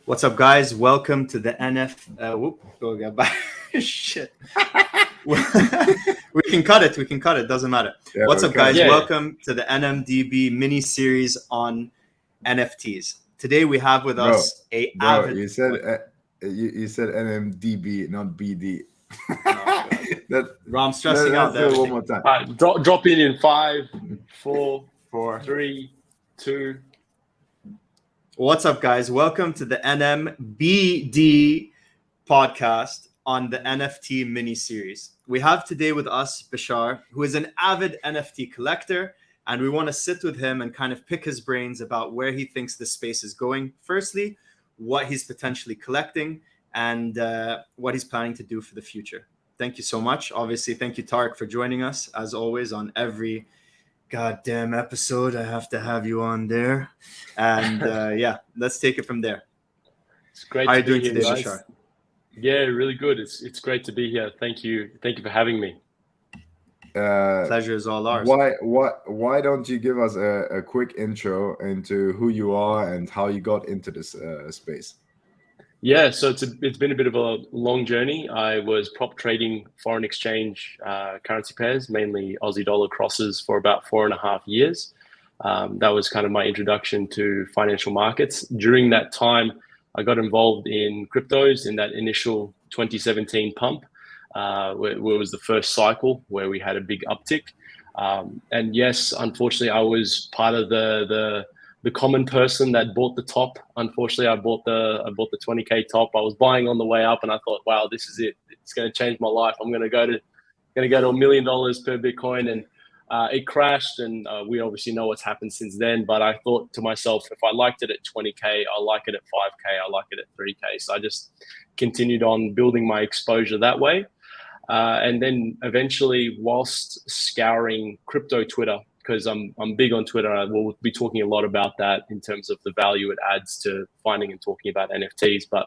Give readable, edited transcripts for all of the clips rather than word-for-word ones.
What's up, guys? Welcome to the Shit. We can cut it. We can cut it. Doesn't matter. Yeah, What's up, okay. guys? Yeah. Welcome to the NMDB mini series on NFTs. Today we have with us a Bro, avid. you said you said NMDB, not BD. Bro, I'm stressing out. Let's do it one more time. All right, drop in 5, 4, Four. 3, 2. What's up, guys? Welcome to the NMBD podcast on the NFT mini series. We have today with us Bisher, who is an avid NFT collector, and we want to sit with him and kind of pick his brains about where he thinks this space is going. Firstly, what he's potentially collecting and what he's planning to do for the future. Thank you so much. Obviously, thank you, Tarek, for joining us, as always, on every goddamn episode. I have to have you on there. And yeah, let's take it from there. It's great How are to you doing be here, today, guys. Bisher? Yeah, really good. It's great to be here. Thank you for having me. Pleasure is all ours. Why don't you give us a quick intro into who you are and how you got into this space? Yeah, so it's been a bit of a long journey. I was prop trading foreign exchange currency pairs, mainly Aussie dollar crosses, for about 4.5 years. That was kind of my introduction to financial markets. During that time, I got involved in cryptos in that initial 2017 pump, where it was the first cycle where we had a big uptick. And yes, unfortunately, I was part of the common person that bought the top. Unfortunately, I bought the 20K top. I was buying on the way up, and I thought, wow, this is it. It's going to change my life. I'm going to go to $1 million per Bitcoin, and it crashed. And we obviously know what's happened since then. But I thought to myself, if I liked it at 20K, I like it at 5K, I like it at 3K. So I just continued on building my exposure that way. And then eventually, whilst scouring crypto Twitter, because I'm big on Twitter, we'll be talking a lot about that in terms of the value it adds to finding and talking about NFTs. But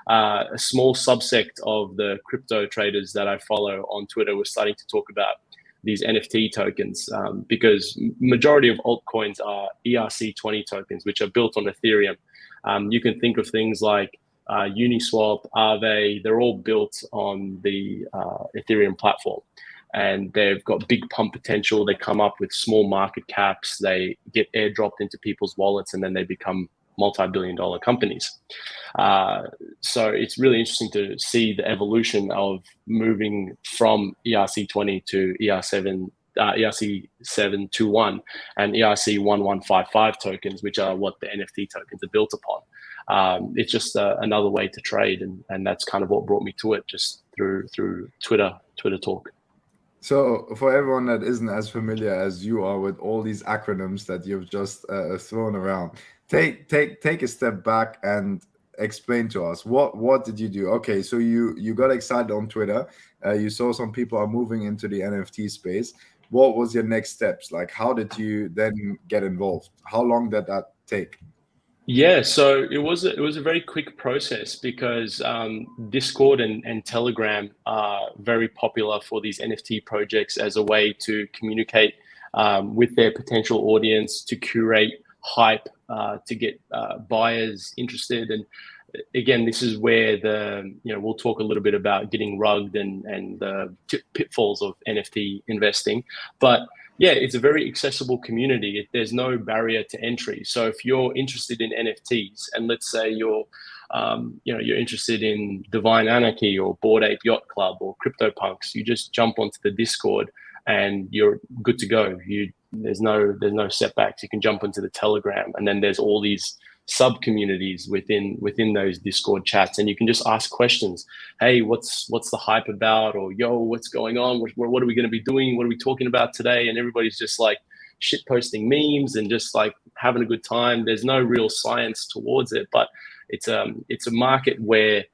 a small subsect of the crypto traders that I follow on Twitter were starting to talk about these NFT tokens, because majority of altcoins are ERC20 tokens, which are built on Ethereum. You can think of things like Uniswap, Aave, they're all built on the Ethereum platform, and they've got big pump potential. They come up with small market caps, they get airdropped into people's wallets, and then they become multi-billion-dollar companies. So it's really interesting to see the evolution of moving from ERC20 to ERC721 and ERC1155 tokens, which are what the NFT tokens are built upon. It's just another way to trade, and that's kind of what brought me to it, just through Twitter talk. So for everyone that isn't as familiar as you are with all these acronyms that you've just thrown around, take a step back and explain to us what did you do? Okay, so you got excited on Twitter. You saw some people are moving into the NFT space. What was your next steps? Like, how did you then get involved? How long did that take? Yeah, so it was a very quick process, because Discord and Telegram are very popular for these NFT projects as a way to communicate with their potential audience, to curate hype, to get buyers interested. And again, this is where we'll talk a little bit about getting rugged and the pitfalls of NFT investing, but yeah, it's a very accessible community. There's no barrier to entry. So if you're interested in NFTs, and let's say you're interested in Divine Anarchy or Bored Ape Yacht Club or CryptoPunks, you just jump onto the Discord and you're good to go. There's no setbacks. You can jump into the Telegram, and then there's all these sub communities within those Discord chats, and you can just ask questions. Hey, what's the hype about? Or yo, what's going on? What are we going to be doing? What are we talking about today? And everybody's just like shit posting memes and just like having a good time. There's no real science towards it, but it's a market where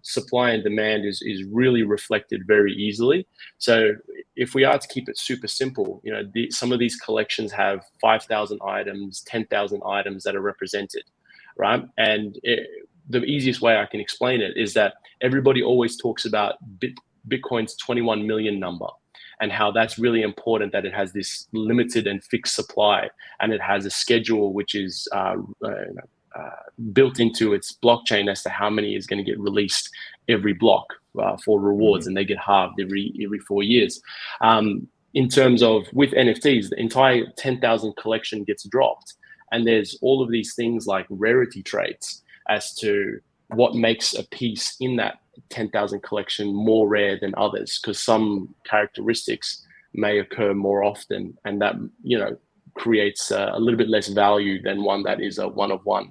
supply and demand is really reflected very easily. So if we are to keep it super simple, some of these collections have 5,000 items, 10,000 items that are represented, right? And the easiest way I can explain it is that everybody always talks about Bitcoin's 21 million number, and how that's really important, that it has this limited and fixed supply, and it has a schedule which is built into its blockchain as to how many is going to get released every block for rewards, and they get halved every 4 years. In terms of with NFTs, the entire 10,000 collection gets dropped, and there's all of these things like rarity traits as to what makes a piece in that 10,000 collection more rare than others, because some characteristics may occur more often, and that creates a little bit less value than one that is a one-of-one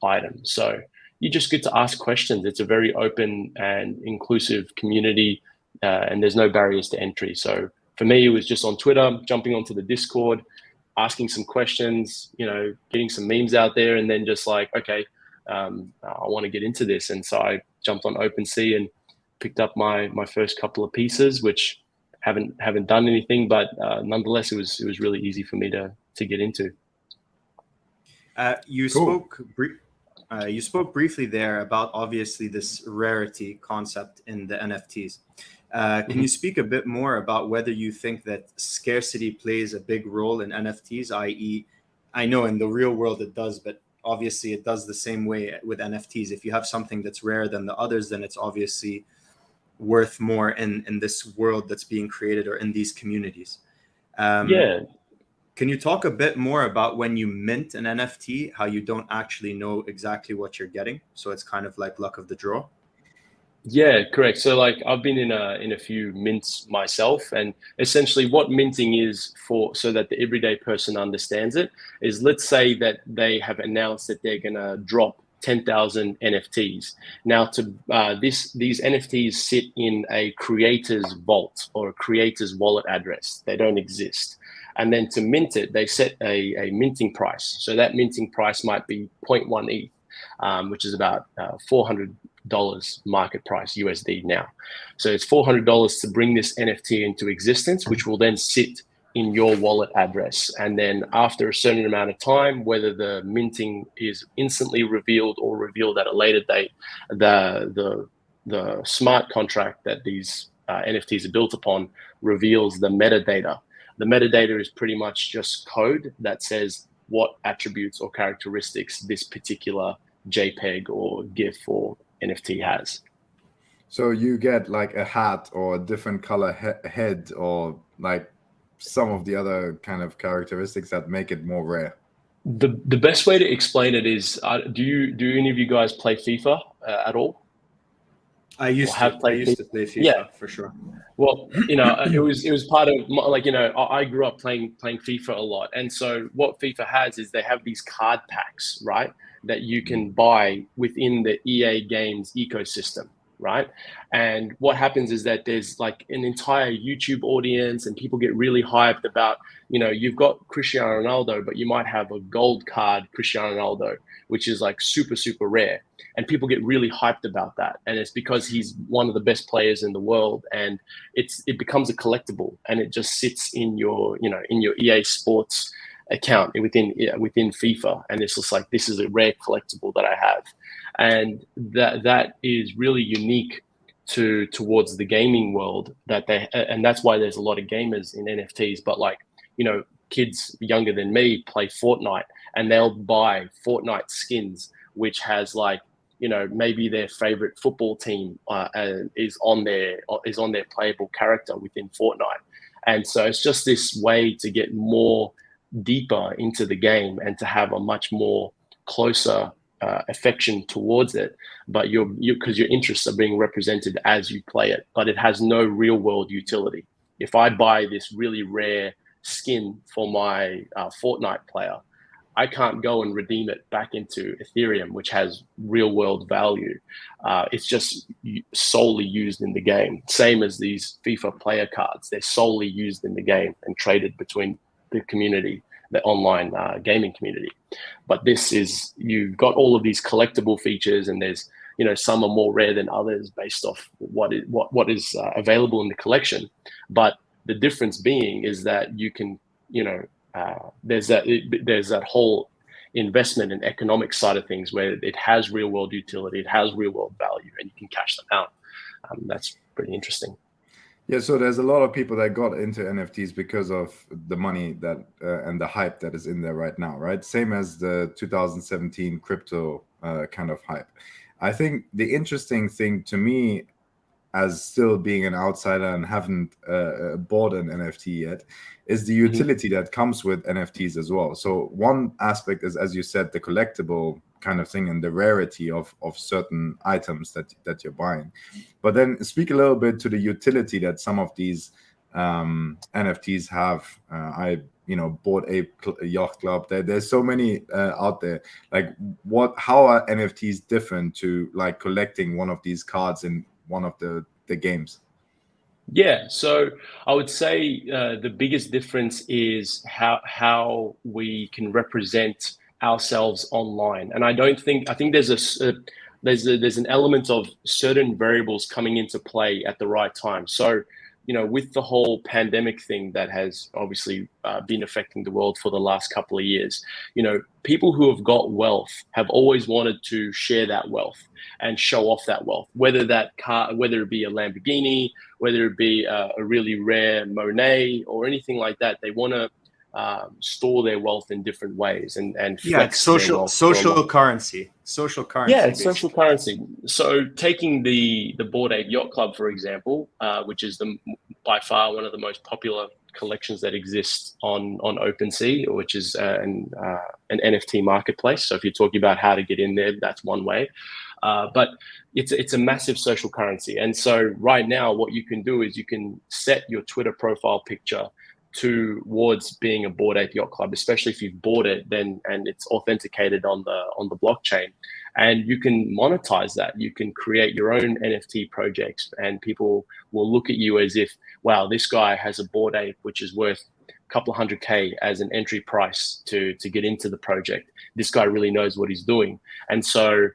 item. So you just get to ask questions. It's a very open and inclusive community, and there's no barriers to entry. So for me, it was just on Twitter, jumping onto the Discord, asking some questions, getting some memes out there, and then just like, okay, I want to get into this. And so I jumped on OpenSea and picked up my first couple of pieces, which haven't done anything, but nonetheless, it was really easy for me to get into. You spoke briefly there about obviously this rarity concept in the NFTs. Can you speak a bit more about whether you think that scarcity plays a big role in NFTs, i.e., I know in the real world it does, but obviously it does the same way with NFTs. If you have something that's rarer than the others, then it's obviously worth more in this world that's being created or in these communities. Can you talk a bit more about when you mint an NFT, how you don't actually know exactly what you're getting? So it's kind of like luck of the draw. Yeah, correct. So like I've been in a few mints myself, and essentially what minting is so that the everyday person understands it is, let's say that they have announced that they're gonna drop 10,000 NFTs. Now these NFTs sit in a creator's vault or a creator's wallet address. They don't exist. And then to mint it, they set a minting price. So that minting price might be 0.1 ETH, which is about $400 market price USD now. So it's $400 to bring this NFT into existence, which will then sit in your wallet address. And then after a certain amount of time, whether the minting is instantly revealed or revealed at a later date, the smart contract that these NFTs are built upon reveals the metadata. The metadata is pretty much just code that says what attributes or characteristics this particular JPEG or GIF or NFT has. So you get like a hat or a different color head, or like some of the other kind of characteristics that make it more rare. The best way to explain it is, do any of you guys play FIFA at all? I used to play FIFA, yeah, for sure. Well, it was part of I grew up playing FIFA a lot, and so what FIFA has is they have these card packs, right, that you can buy within the EA Games ecosystem, right? And what happens is that there's like an entire YouTube audience, and people get really hyped about, you've got Cristiano Ronaldo, but you might have a gold card Cristiano Ronaldo, which is like super, super rare. And people get really hyped about that. And it's because he's one of the best players in the world, and it becomes a collectible, and it just sits in your EA Sports account within FIFA. And it's just like, this is a rare collectible that I have. And that is really unique towards the gaming world, and that's why there's a lot of gamers in NFTs. But kids younger than me play Fortnite, and they'll buy Fortnite skins, which has maybe their favorite football team is on their playable character within Fortnite. And so it's just this way to get more deeper into the game and to have a much more closer affection towards it, but because your interests are being represented as you play it, but it has no real world utility. If I buy this really rare skin for my Fortnite player, I can't go and redeem it back into Ethereum, which has real world value. It's just solely used in the game. Same as these FIFA player cards, they're solely used in the game and traded between the community, the online gaming community. But this is, you've got all of these collectible features, and there's, some are more rare than others based off what is available in the collection. But the difference being is that you can, there's that whole investment and economic side of things where it has real world utility, it has real world value, and you can cash them out. That's pretty interesting. Yeah, so there's a lot of people that got into NFTs because of the money that and the hype that is in there right now, right? Same as the 2017 crypto kind of hype. I think the interesting thing to me, as still being an outsider and haven't bought an NFT yet, is the utility that comes with NFTs as well. So one aspect is, as you said, the collectible kind of thing and the rarity of certain items that you're buying. But then speak a little bit to the utility that some of these NFTs have. Bored Ape Yacht Club. There's so many out there. Like, how are NFTs different to like collecting one of these cards in one of the games? Yeah, so I would say the biggest difference is how we can represent ourselves online, and I think there's an element of certain variables coming into play at the right time. So, with the whole pandemic thing that has obviously been affecting the world for the last couple of years, people who have got wealth have always wanted to share that wealth and show off that wealth, whether it be a Lamborghini, whether it be a really rare Monet or anything like that. They want to store their wealth in different ways and Yeah, it's flex their wealth for a long. social Yeah, currency, it's social basically. currency. So taking the Bored Ape Yacht Club, for example, which is by far one of the most popular collections that exists on OpenSea, which is an NFT marketplace. So if you're talking about how to get in there, that's one way. But it's a massive social currency. And so right now, what you can do is you can set your Twitter profile picture towards being a Bored Ape Yacht Club, especially if you've bought it and it's authenticated on the blockchain. And you can monetize that. You can create your own NFT projects, and people will look at you as if, wow, this guy has a Bored Ape, which is worth a couple of $100K as an entry price to get into the project. This guy really knows what he's doing. And so,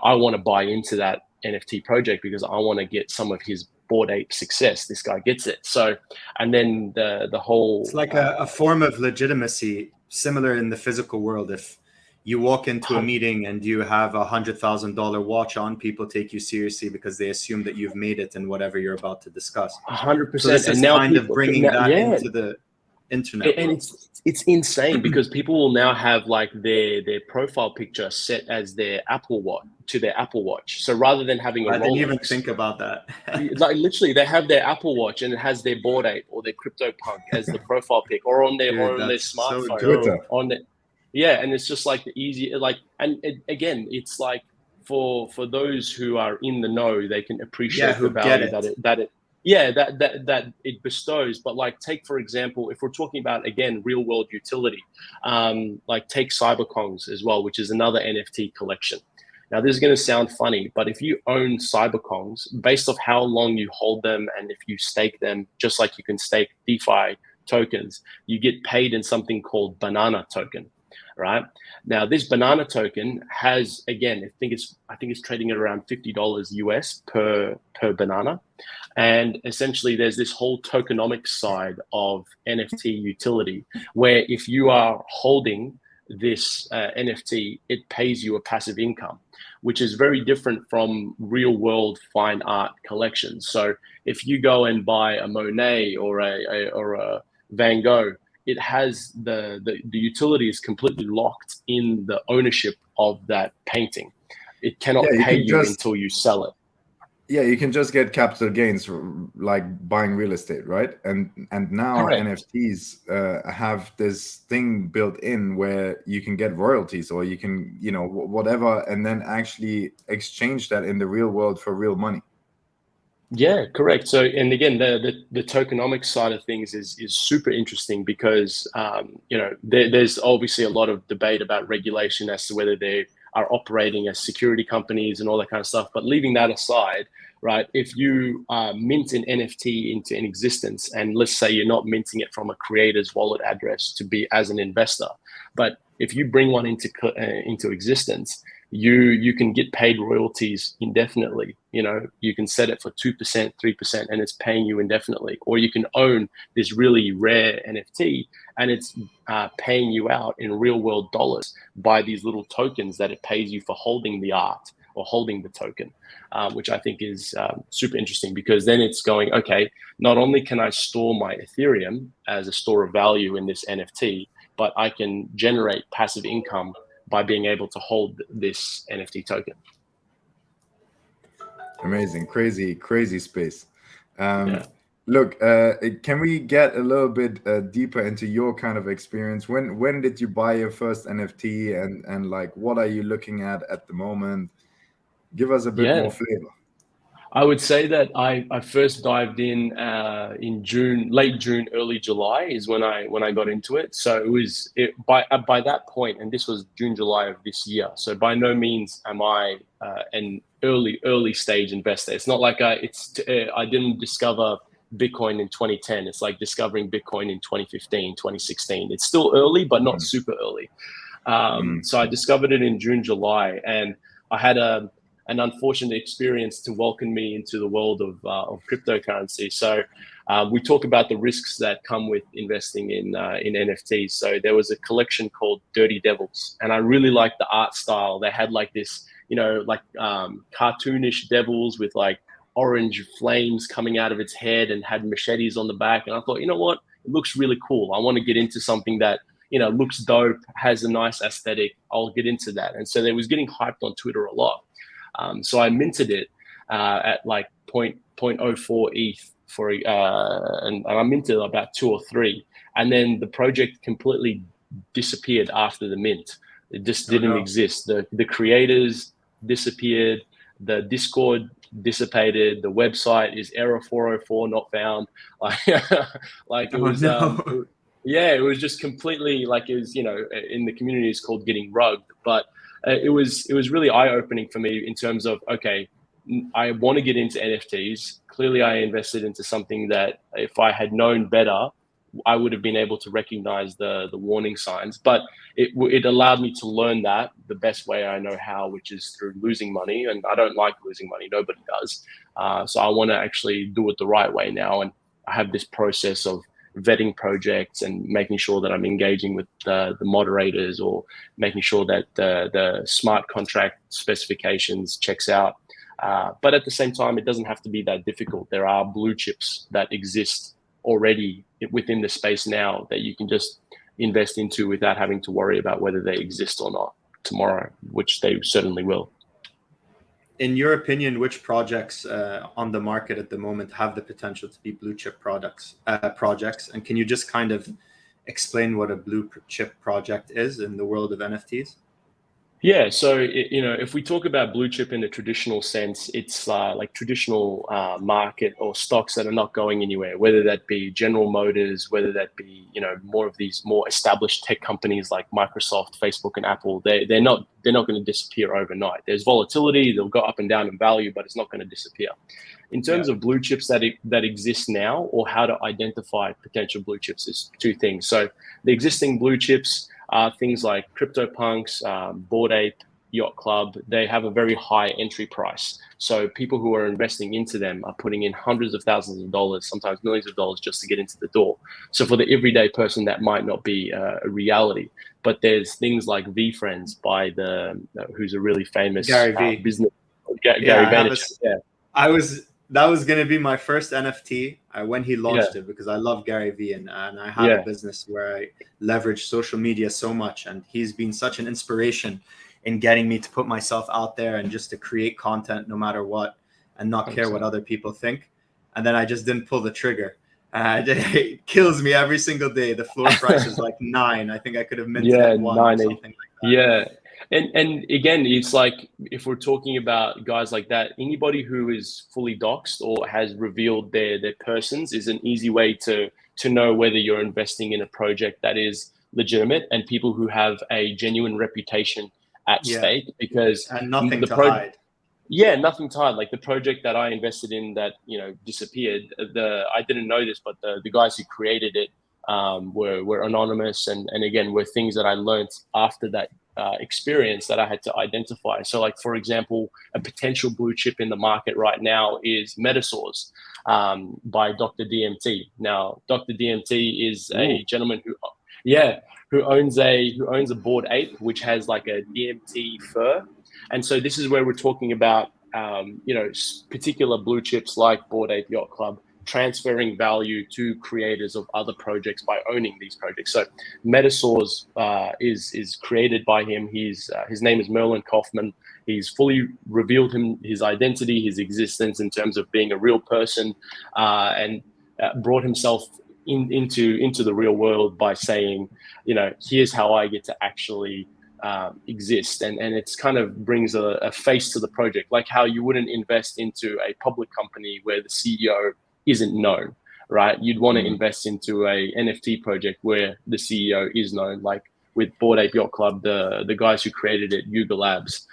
I want to buy into that NFT project because I want to get some of his Bored Ape success. This guy gets it. So, and then the It's whole like a form of legitimacy, similar in the physical world. If you walk into a meeting and you have $100,000 watch on, people take you seriously because they assume that you've made it in whatever you're about to discuss. So 100%. this And is now kind of people, bringing now, that yeah, into the internet and world. it's insane because people will now have like their profile picture set as their Apple Watch to their Apple Watch. So rather than having a I didn't even Rolex, think about that. like literally they have their Apple Watch and it has their Bored Ape or their CryptoPunk as the profile pic, or on their Dude, that's so smartphone dope. Twitter. on the yeah. And it's just like the easy, like, and again, it's like for those who are in the know, they can Yeah, appreciate the who get value it. that it yeah, that it bestows. But like, take for example, if we're talking about again real world utility, like take Cyberkongs as well, which is another NFT collection. Now, this is going to sound funny, but if you own Cyberkongs, based off how long you hold them and if you stake them, just like you can stake DeFi tokens, you get paid in something called banana token, right? Now, this banana token has, again, I think it's trading at around $50 US per banana. And essentially, there's this whole tokenomics side of NFT utility where if you are holding this NFT, it pays you a passive income, which is very different from real world fine art collections. So if you go and buy a Monet or a Van Gogh, it has the utility is completely locked in the ownership of that painting. It Yeah, cannot you pay can you just until you sell it. yeah, you can just get capital gains like buying real estate, right? And now Correct. NFTs have this thing built in where you can get royalties or you can, whatever, and then actually exchange that in the real world for real money. Yeah, correct. So, and again, the tokenomics side of things is super interesting because there's obviously a lot of debate about regulation as to whether they are operating as security companies and all that kind of stuff. But leaving that aside, right? If you mint an NFT into an existence, and let's say you're not minting it from a creator's wallet address to be as an investor, but if you bring one into existence, you can get paid royalties indefinitely. You can set it for 2%, 3%, and it's paying you indefinitely. Or you can own this really rare NFT and it's paying you out in real world dollars by these little tokens that it pays you for holding the art or holding the token, which I think is super interesting, because then it's going, okay, not only can I store my Ethereum as a store of value in this NFT, but I can generate passive income by being able to hold this NFT token. Amazing, crazy space. Yeah. Look, can we get a little bit deeper into your kind of experience? When did you buy your first NFT, and like what are you looking at the moment? Give us a bit Yeah. more flavor. I would say that I first dived in June, late June, early July is when I got into it. So by that point, and this was June, July of this year. So by no means am I an early stage investor. It's not like I didn't discover Bitcoin in 2010. It's like discovering Bitcoin in 2015, 2016. It's still early, but not super early. So I discovered it in June, July, and I had an unfortunate experience to welcome me into the world of cryptocurrency. So we talk about the risks that come with investing in NFTs. So there was a collection called Dirty Devils, and I really liked the art style. They had like this, like cartoonish devils with like orange flames coming out of its head and had machetes on the back. And I thought, you know what, it looks really cool. I want to get into something that looks dope, has a nice aesthetic. I'll get into that. And so they was getting hyped on Twitter a lot. So I minted it at like 0.04 ETH and I minted about 2 or 3, and then the project completely disappeared after the mint. It just didn't exist. The creators disappeared. The Discord dissipated. The website is error 404 not found. Like it was. Yeah, it was just completely like it was. In the community it's called getting rugged, but. It was really eye-opening for me in terms of, okay, I want to get into NFTs. Clearly, I invested into something that if I had known better, I would have been able to recognize the warning signs. But it allowed me to learn that the best way I know how, which is through losing money. And I don't like losing money. Nobody does. So I want to actually do it the right way now. And I have this process of vetting projects and making sure that I'm engaging with the moderators, or making sure that the smart contract specifications checks out. But at the same time, it doesn't have to be that difficult. There are blue chips that exist already within the space now that you can just invest into without having to worry about whether they exist or not tomorrow, which they certainly will. In your opinion, which projects on the market at the moment have the potential to be blue chip projects? And can you just kind of explain what a blue chip project is in the world of NFTs? Yeah, so if we talk about blue chip in the traditional sense, it's like traditional market or stocks that are not going anywhere, whether that be General Motors, whether that be more of these more established tech companies like Microsoft, Facebook, and Apple. They're not going to disappear overnight. There's volatility; they'll go up and down in value, but it's not going to disappear. In terms of blue chips that exist now, or how to identify potential blue chips, is 2 things. So the existing blue chips are things like CryptoPunks, Bored Ape Yacht Club. They have a very high entry price. So people who are investing into them are putting in hundreds of thousands of dollars, sometimes millions of dollars, just to get into the door. So for the everyday person, that might not be a reality. But there's things like VFriends by who's a really famous business, Gary Vaynerchuk. That was going to be my first NFT when he launched it, because I love Gary Vee, and I have a business where I leverage social media so much, and he's been such an inspiration in getting me to put myself out there and just to create content no matter what, and not care what other people think. And then I just didn't pull the trigger. It kills me every single day. The floor price is like 9. I think I could have minted at 1 or something like that. Yeah. And again, it's like, if we're talking about guys like that, anybody who is fully doxed or has revealed their persons is an easy way to know whether you're investing in a project that is legitimate, and people who have a genuine reputation at stake, because and nothing to hide. Yeah, nothing to hide. Like the project that I invested in that disappeared. I didn't know this, but the guys who created it were anonymous, and again were things that I learned after that experience that I had to identify. So, like for example, a potential blue chip in the market right now is Metasaurs by Dr. DMT. Now, Dr. DMT is a gentleman who owns a Bored Ape, which has like a DMT fur. And so this is where we're talking about, particular blue chips like Bored Ape Yacht Club transferring value to creators of other projects by owning these projects. So Metasaurs is created by him. His name is Merlin Kaufman. He's fully revealed his identity, his existence in terms of being a real person, and brought himself into the real world by saying, here's how I get to actually exist, and it's kind of brings a face to the project, like how you wouldn't invest into a public company where the CEO isn't known, right? You'd want to invest into a NFT project where the CEO is known, like with Bored Ape Yacht Club, the guys who created it, Yuga Labs,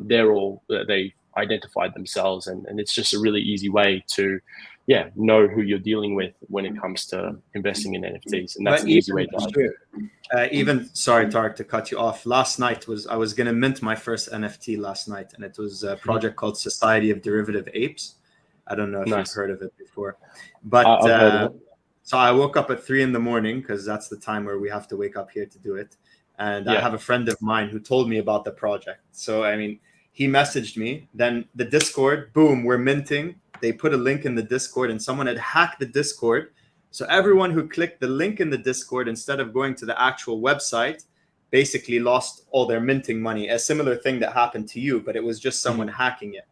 they identified themselves, and it's just a really easy way to know who you're dealing with when it comes to investing in NFTs, and that's an easy way to sorry, Tarek, to cut you off. Last night I was going to mint my first NFT last night, and it was a project called Society of Derivative Apes. I don't know if you've heard of it before, but I've heard of it. So I woke up at 3 a.m. because that's the time where we have to wake up here to do it. And I have a friend of mine who told me about the project. So, I mean, he messaged me. Then the Discord, boom, we're minting. They put a link in the Discord, and someone had hacked the Discord. So everyone who clicked the link in the Discord, instead of going to the actual website, basically lost all their minting money. A similar thing that happened to you, but it was just someone hacking it.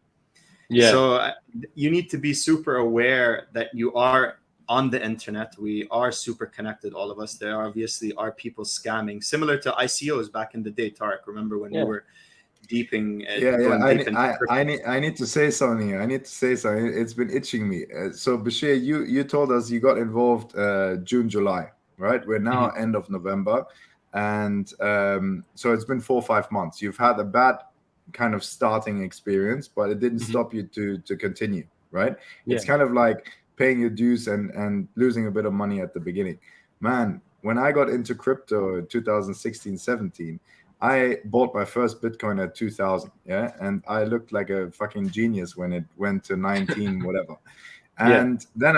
Yeah. So you need to be super aware that you are on the internet. We are super connected, all of us. There obviously are people scamming, similar to ICOs back in the day. Tarek, remember when we were deeping? I need to say something here. It's been itching me. So Bisher, you told us you got involved June, July, right? We're now end of November, and so it's been 4 or 5 months. You've had a bad kind of starting experience, but it didn't stop you to continue, right? It's kind of like paying your dues and losing a bit of money at the beginning. Man, when I got into crypto in 2016, 17, I bought my first Bitcoin at 2000, and I looked like a fucking genius when it went to 19 whatever. And then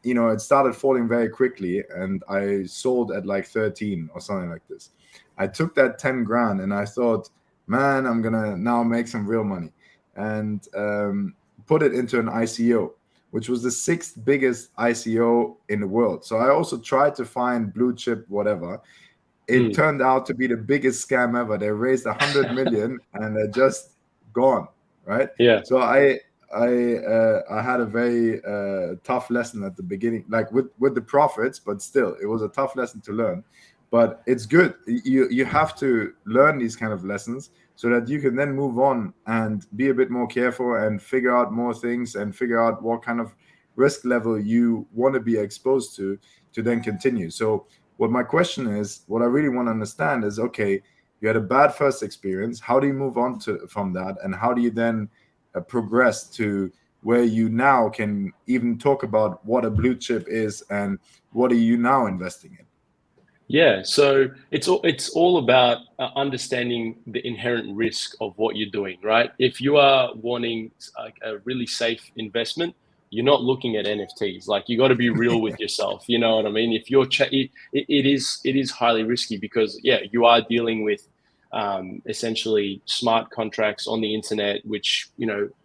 it started falling very quickly, and I sold at like 13 or something like this. I took that 10 grand and I thought, man, I'm gonna now make some real money, and put it into an ICO, which was the 6th biggest ICO in the world. So I also tried to find blue chip, whatever. It turned out to be the biggest scam ever. They raised 100 million and they're just gone, right? Yeah. So I had a very tough lesson at the beginning, like with the profits, but still, it was a tough lesson to learn. But it's good. You have to learn these kind of lessons so that you can then move on and be a bit more careful and figure out more things and figure out what kind of risk level you want to be exposed to then continue. So what my question is, what I really want to understand is, okay, you had a bad first experience. How do you move on from that? And how do you then progress to where you now can even talk about what a blue chip is and what are you now investing in? Yeah, so it's all about understanding the inherent risk of what you're doing, right? If you are wanting a really safe investment, you're not looking at NFTs. Like, you got to be real with yourself. You know what I mean? If you're it is highly risky because you are dealing with essentially smart contracts on the internet, which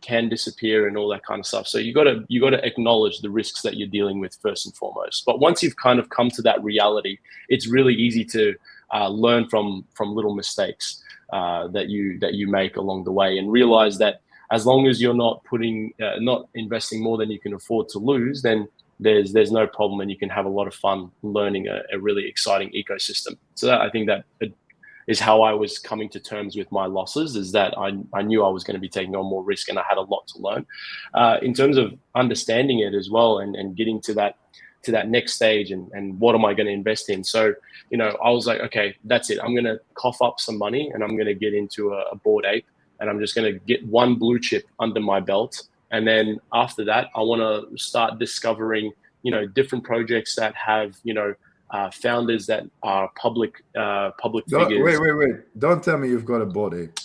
can disappear and all that kind of stuff. So you got to acknowledge the risks that you're dealing with first and foremost. But once you've kind of come to that reality, it's really easy to learn from little mistakes that you make along the way, and realize that as long as you're not investing more than you can afford to lose, then there's no problem, and you can have a lot of fun learning a really exciting ecosystem. So I think that is how I was coming to terms with my losses, is that I knew I was going to be taking on more risk and I had a lot to learn. In terms of understanding it as well, and getting to that next stage and what am I going to invest in. So, I was like, okay, that's it. I'm going to cough up some money and I'm going to get into a Bored Ape, and I'm just going to get one blue chip under my belt. And then after that, I want to start discovering, different projects that have, founders that are public figures. Wait! Don't tell me you've got a Bored Ape.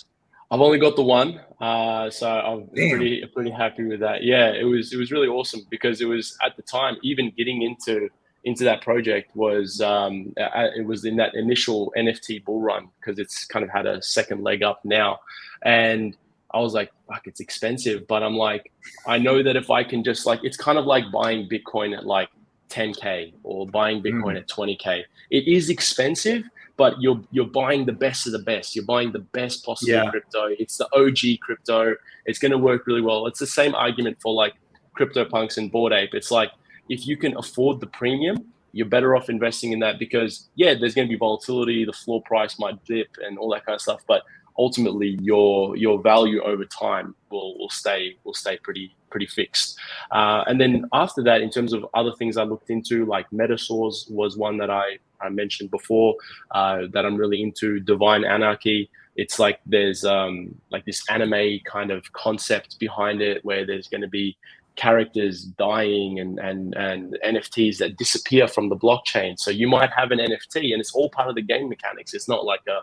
I've only got the one, so I'm pretty happy with that. Yeah, it was really awesome because it was, at the time, even getting into into that project was it was in that initial NFT bull run, because it's kind of had a second leg up now. And I was like, fuck, it's expensive. But I'm like, I know that if I can just like, it's kind of like buying Bitcoin at like 10K or buying Bitcoin at 20K. It is expensive, but you're buying the best of the best. You're buying the best possible crypto. It's the OG crypto. It's going to work really well. It's the same argument for like CryptoPunks and Bored Ape. It's like, if you can afford the premium, you're better off investing in that, because yeah, there's going to be volatility. The floor price might dip and all that kind of stuff, but ultimately your value over time will stay pretty fixed. And then after that, in terms of other things I looked into, like Metasaurs was one that I mentioned before, that I'm really into. Divine Anarchy. It's like there's like this anime kind of concept behind it, where there's going to be characters dying and NFTs that disappear from the blockchain. So you might have an NFT and it's all part of the game mechanics. It's not like a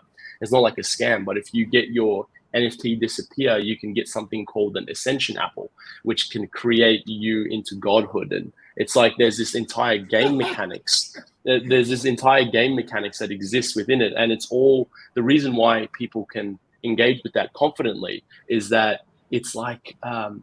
scam. But if you get your NFT disappear, you can get something called an ascension apple, which can create you into godhood. And it's like there's this entire game mechanics. There's this entire game mechanics that exists within it. And it's all the reason why people can engage with that confidently is that it's like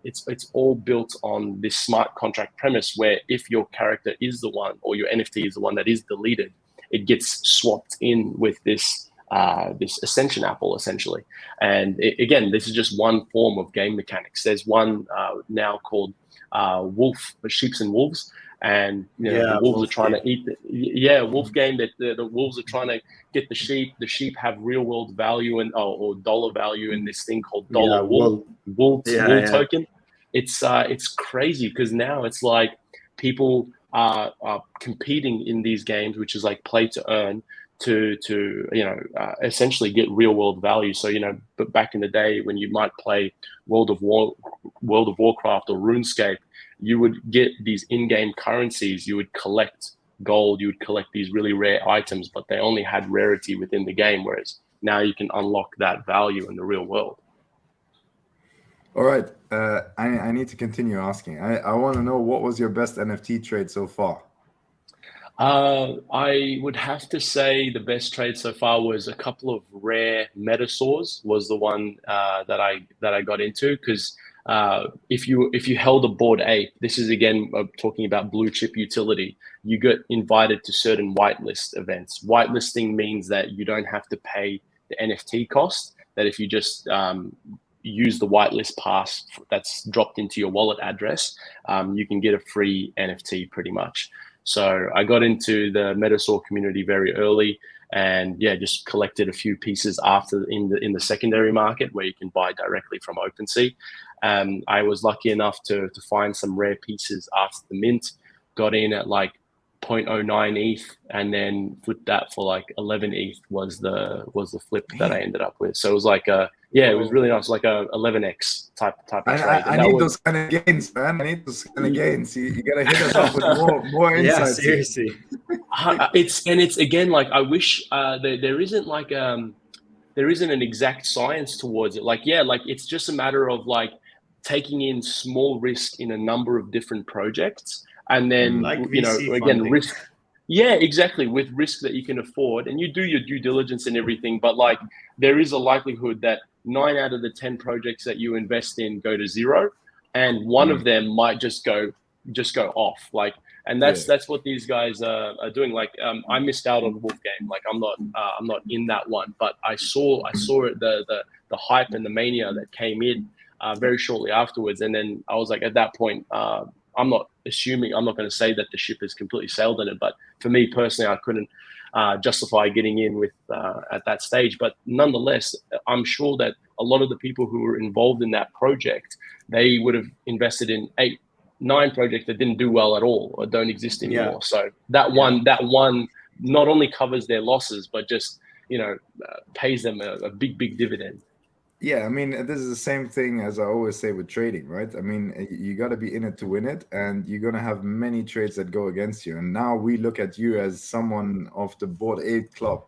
it's all built on this smart contract premise, where if your character is the one, or your NFT is the one that is deleted, it gets swapped in with this ascension apple, essentially. And again, this is just one form of game mechanics. There's one now called Sheeps and Wolves, and the wolves are trying to eat wolf game, that the wolves are trying to get the sheep. The sheep have real world value and or dollar value in this thing called dollar wool token. It's crazy, because now it's like people are competing in these games, which is like play to earn, to essentially get real world value. So but back in the day when you might play World of Warcraft or RuneScape, you would get these in-game currencies. You would collect gold. You would collect these really rare items, but they only had rarity within the game. Whereas now you can unlock that value in the real world. All right. I need to continue asking. I want to know, what was your best NFT trade so far? I would have to say the best trade so far was a couple of rare Metasaurs was the one that I got into, because if you held a Bored Ape, this is again talking about blue chip utility, you get invited to certain whitelist events. Whitelisting means that you don't have to pay the NFT cost, that if you just use the whitelist pass that's dropped into your wallet address, you can get a free NFT pretty much. So I got into the Metasaur community very early, and just collected a few pieces after in the secondary market, where you can buy directly from OpenSea. I was lucky enough to find some rare pieces after the mint. Got in at like 0.09 ETH, and then flipped that for like 11 ETH was the flip that I ended up with. So it was like it was really nice, like a 11x type of trade. I need those kind of gains, man. I need those kind of gains. You gotta hit us up with more insights. Yeah, seriously. It's again, like, I wish there isn't like there isn't an exact science towards it. Like it's just a matter of like taking in small risk in a number of different projects, and then like VC funding. risk. Yeah, exactly. With risk that you can afford, and you do your due diligence and everything, but like there is a likelihood that 9 out of the 10 projects that you invest in go to zero, and one of them might just go off. Like, and that's what these guys are doing. Like, I missed out on the Wolf game. Like, I'm not in that one, but I saw it, the hype and the mania that came in very shortly afterwards, and then I was like, at that point, I'm not going to say that the ship has completely sailed in it, but for me personally, I couldn't justify getting in with at that stage. But nonetheless, I'm sure that a lot of the people who were involved in that project, they would have invested in 8, 9 projects that didn't do well at all or don't exist anymore. Yeah. So that one not only covers their losses, but just pays them a big dividend. Yeah, I mean, this is the same thing as I always say with trading, right? I mean, you got to be in it to win it, and you're going to have many trades that go against you. And now we look at you as someone of the Bored Ape Club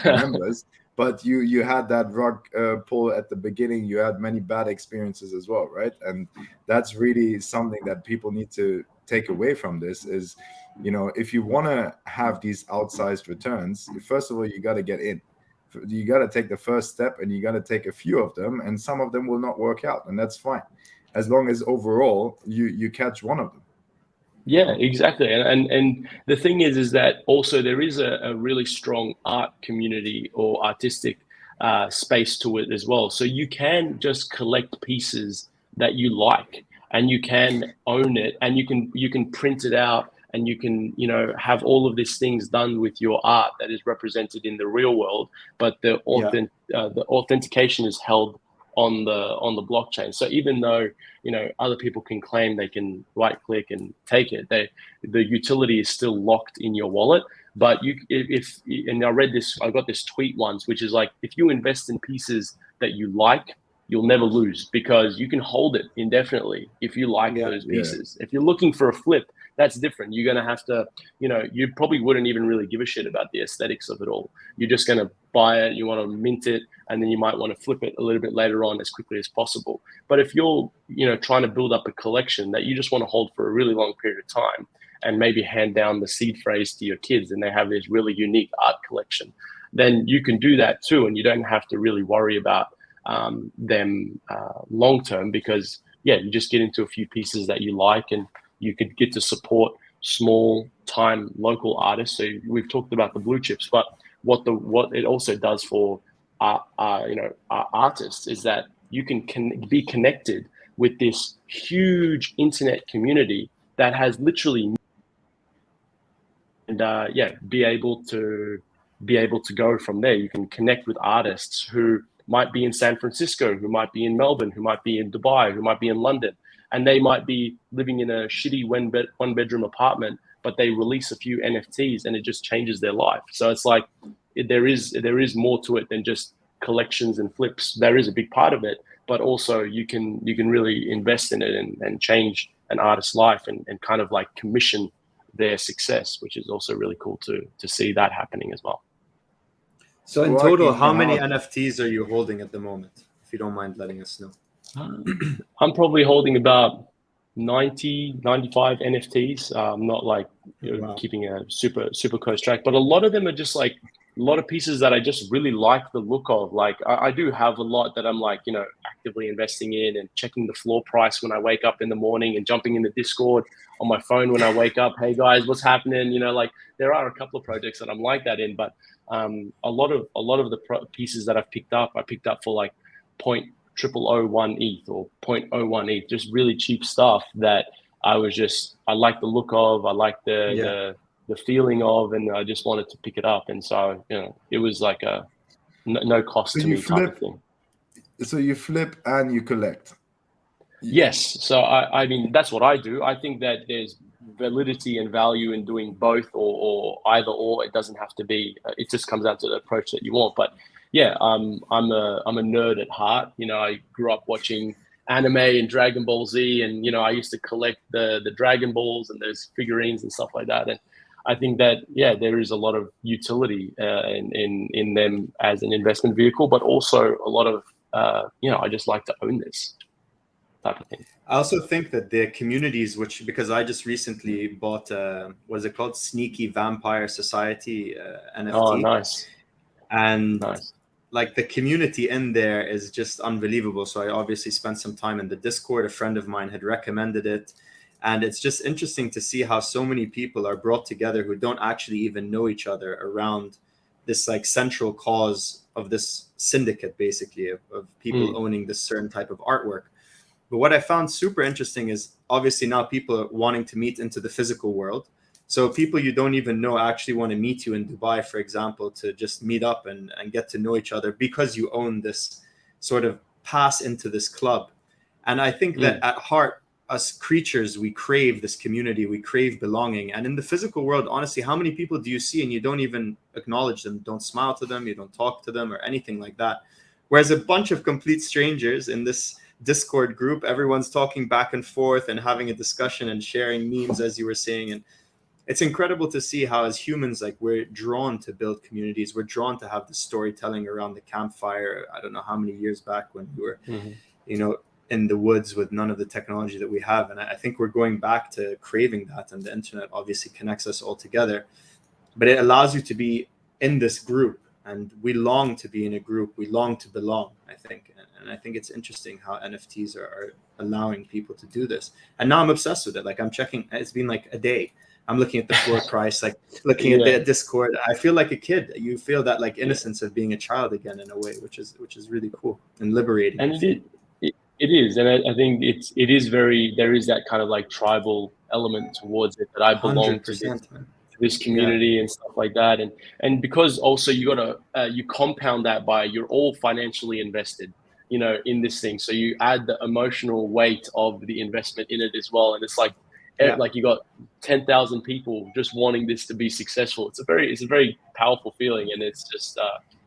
members, but you had that rug pull at the beginning. You had many bad experiences as well, right? And that's really something that people need to take away from this is if you want to have these outsized returns, first of all, you got to get in. You got to take the first step, and you got to take a few of them, and some of them will not work out, and that's fine, as long as overall you catch one of them. Yeah, exactly. And the thing is that also there is a really strong art community or artistic space to it as well. So you can just collect pieces that you like, and you can own it, and you can print it out, and you can have all of these things done with your art that is represented in the real world, but the authentication is held on the blockchain. So even though other people can claim they can right click and take it, the utility is still locked in your wallet. But and I got this tweet once, which is like, if you invest in pieces that you like, you'll never lose, because you can hold it indefinitely if you like those pieces. If you're looking for a flip, that's different. You're going to have to, you probably wouldn't even really give a shit about the aesthetics of it all. You're just going to buy it, you want to mint it, and then you might want to flip it a little bit later on as quickly as possible. But if you're, trying to build up a collection that you just want to hold for a really long period of time, and maybe hand down the seed phrase to your kids, and they have this really unique art collection, then you can do that too. And you don't have to really worry about them long term, because you just get into a few pieces that you like, and you could get to support small time local artists. So we've talked about the blue chips, but what it also does for artists is that you can be connected with this huge internet community that has literally, and be able to go from there. You can connect with artists who might be in San Francisco, who might be in Melbourne, who might be in Dubai, who might be in London, and they might be living in a shitty one bedroom apartment, but they release a few NFTs and it just changes their life. So it's like, there is more to it than just collections and flips. There is a big part of it, but also you can really invest in it and change an artist's life and kind of like commission their success, which is also really cool to see that happening as well. So in total, how many NFTs are you holding at the moment, if you don't mind letting us know? I'm probably holding about 90, 95 NFTs. I'm not like keeping a super close track, but a lot of them are just like a lot of pieces that I just really like the look of. Like I do have a lot that I'm like, actively investing in and checking the floor price when I wake up in the morning, and jumping in the Discord on my phone when I wake up. Hey guys, what's happening? Like there are a couple of projects that I'm like that in, but a lot of the pieces that I picked up for like 0.001 ETH or 0.01 ETH, just really cheap stuff that I like the look of, I like the feeling of, and I just wanted to pick it up. And so, it was like a no cost to me type of thing. So you flip and you collect. Yes. So I mean, that's what I do. I think that there's validity and value in doing both, or either or. It doesn't have to be. It just comes down to the approach that you want. But yeah, I'm a nerd at heart. I grew up watching anime and Dragon Ball Z, and I used to collect the Dragon Balls and those figurines and stuff like that. And I think that there is a lot of utility in them as an investment vehicle, but also a lot of I just like to own this type of thing. I also think that the communities, because I just recently bought what is it called, Sneaky Vampire Society NFT. Oh, nice. And like the community in there is just unbelievable. So I obviously spent some time in the Discord. A friend of mine had recommended it. And it's just interesting to see how so many people are brought together who don't actually even know each other around this like central cause of this syndicate, basically, of people owning this certain type of artwork. But what I found super interesting is obviously now people are wanting to meet into the physical world. So people you don't even know actually want to meet you in Dubai, for example, to just meet up and get to know each other because you own this sort of pass into this club. And I think that at heart, us creatures, we crave this community, we crave belonging. And in the physical world, honestly, how many people do you see and you don't even acknowledge them, don't smile to them, you don't talk to them or anything like that? Whereas a bunch of complete strangers in this Discord group, everyone's talking back and forth and having a discussion and sharing memes, as you were saying. And it's incredible to see how as humans, like, we're drawn to build communities. We're drawn to have the storytelling around the campfire. I don't know how many years back when we were, in the woods with none of the technology that we have. And I think we're going back to craving that, and the internet obviously connects us all together, but it allows you to be in this group, and we long to be in a group. We long to belong, I think. And I think it's interesting how NFTs are allowing people to do this. And now I'm obsessed with it. Like, I'm checking, it's been like a day. I'm looking at the floor price, like looking at the Discord. I feel like a kid. You feel that like innocence of being a child again in a way, which is really cool and liberating. And it is, and I think it is very, there is that kind of like tribal element towards it, that I belong to this community and stuff like that. And because also you gotta you compound that by, you're all financially invested, you know, in this thing. So you add the emotional weight of the investment in it as well. And it's like, like you got 10,000 people just wanting this to be successful. It's a very powerful feeling, and it's just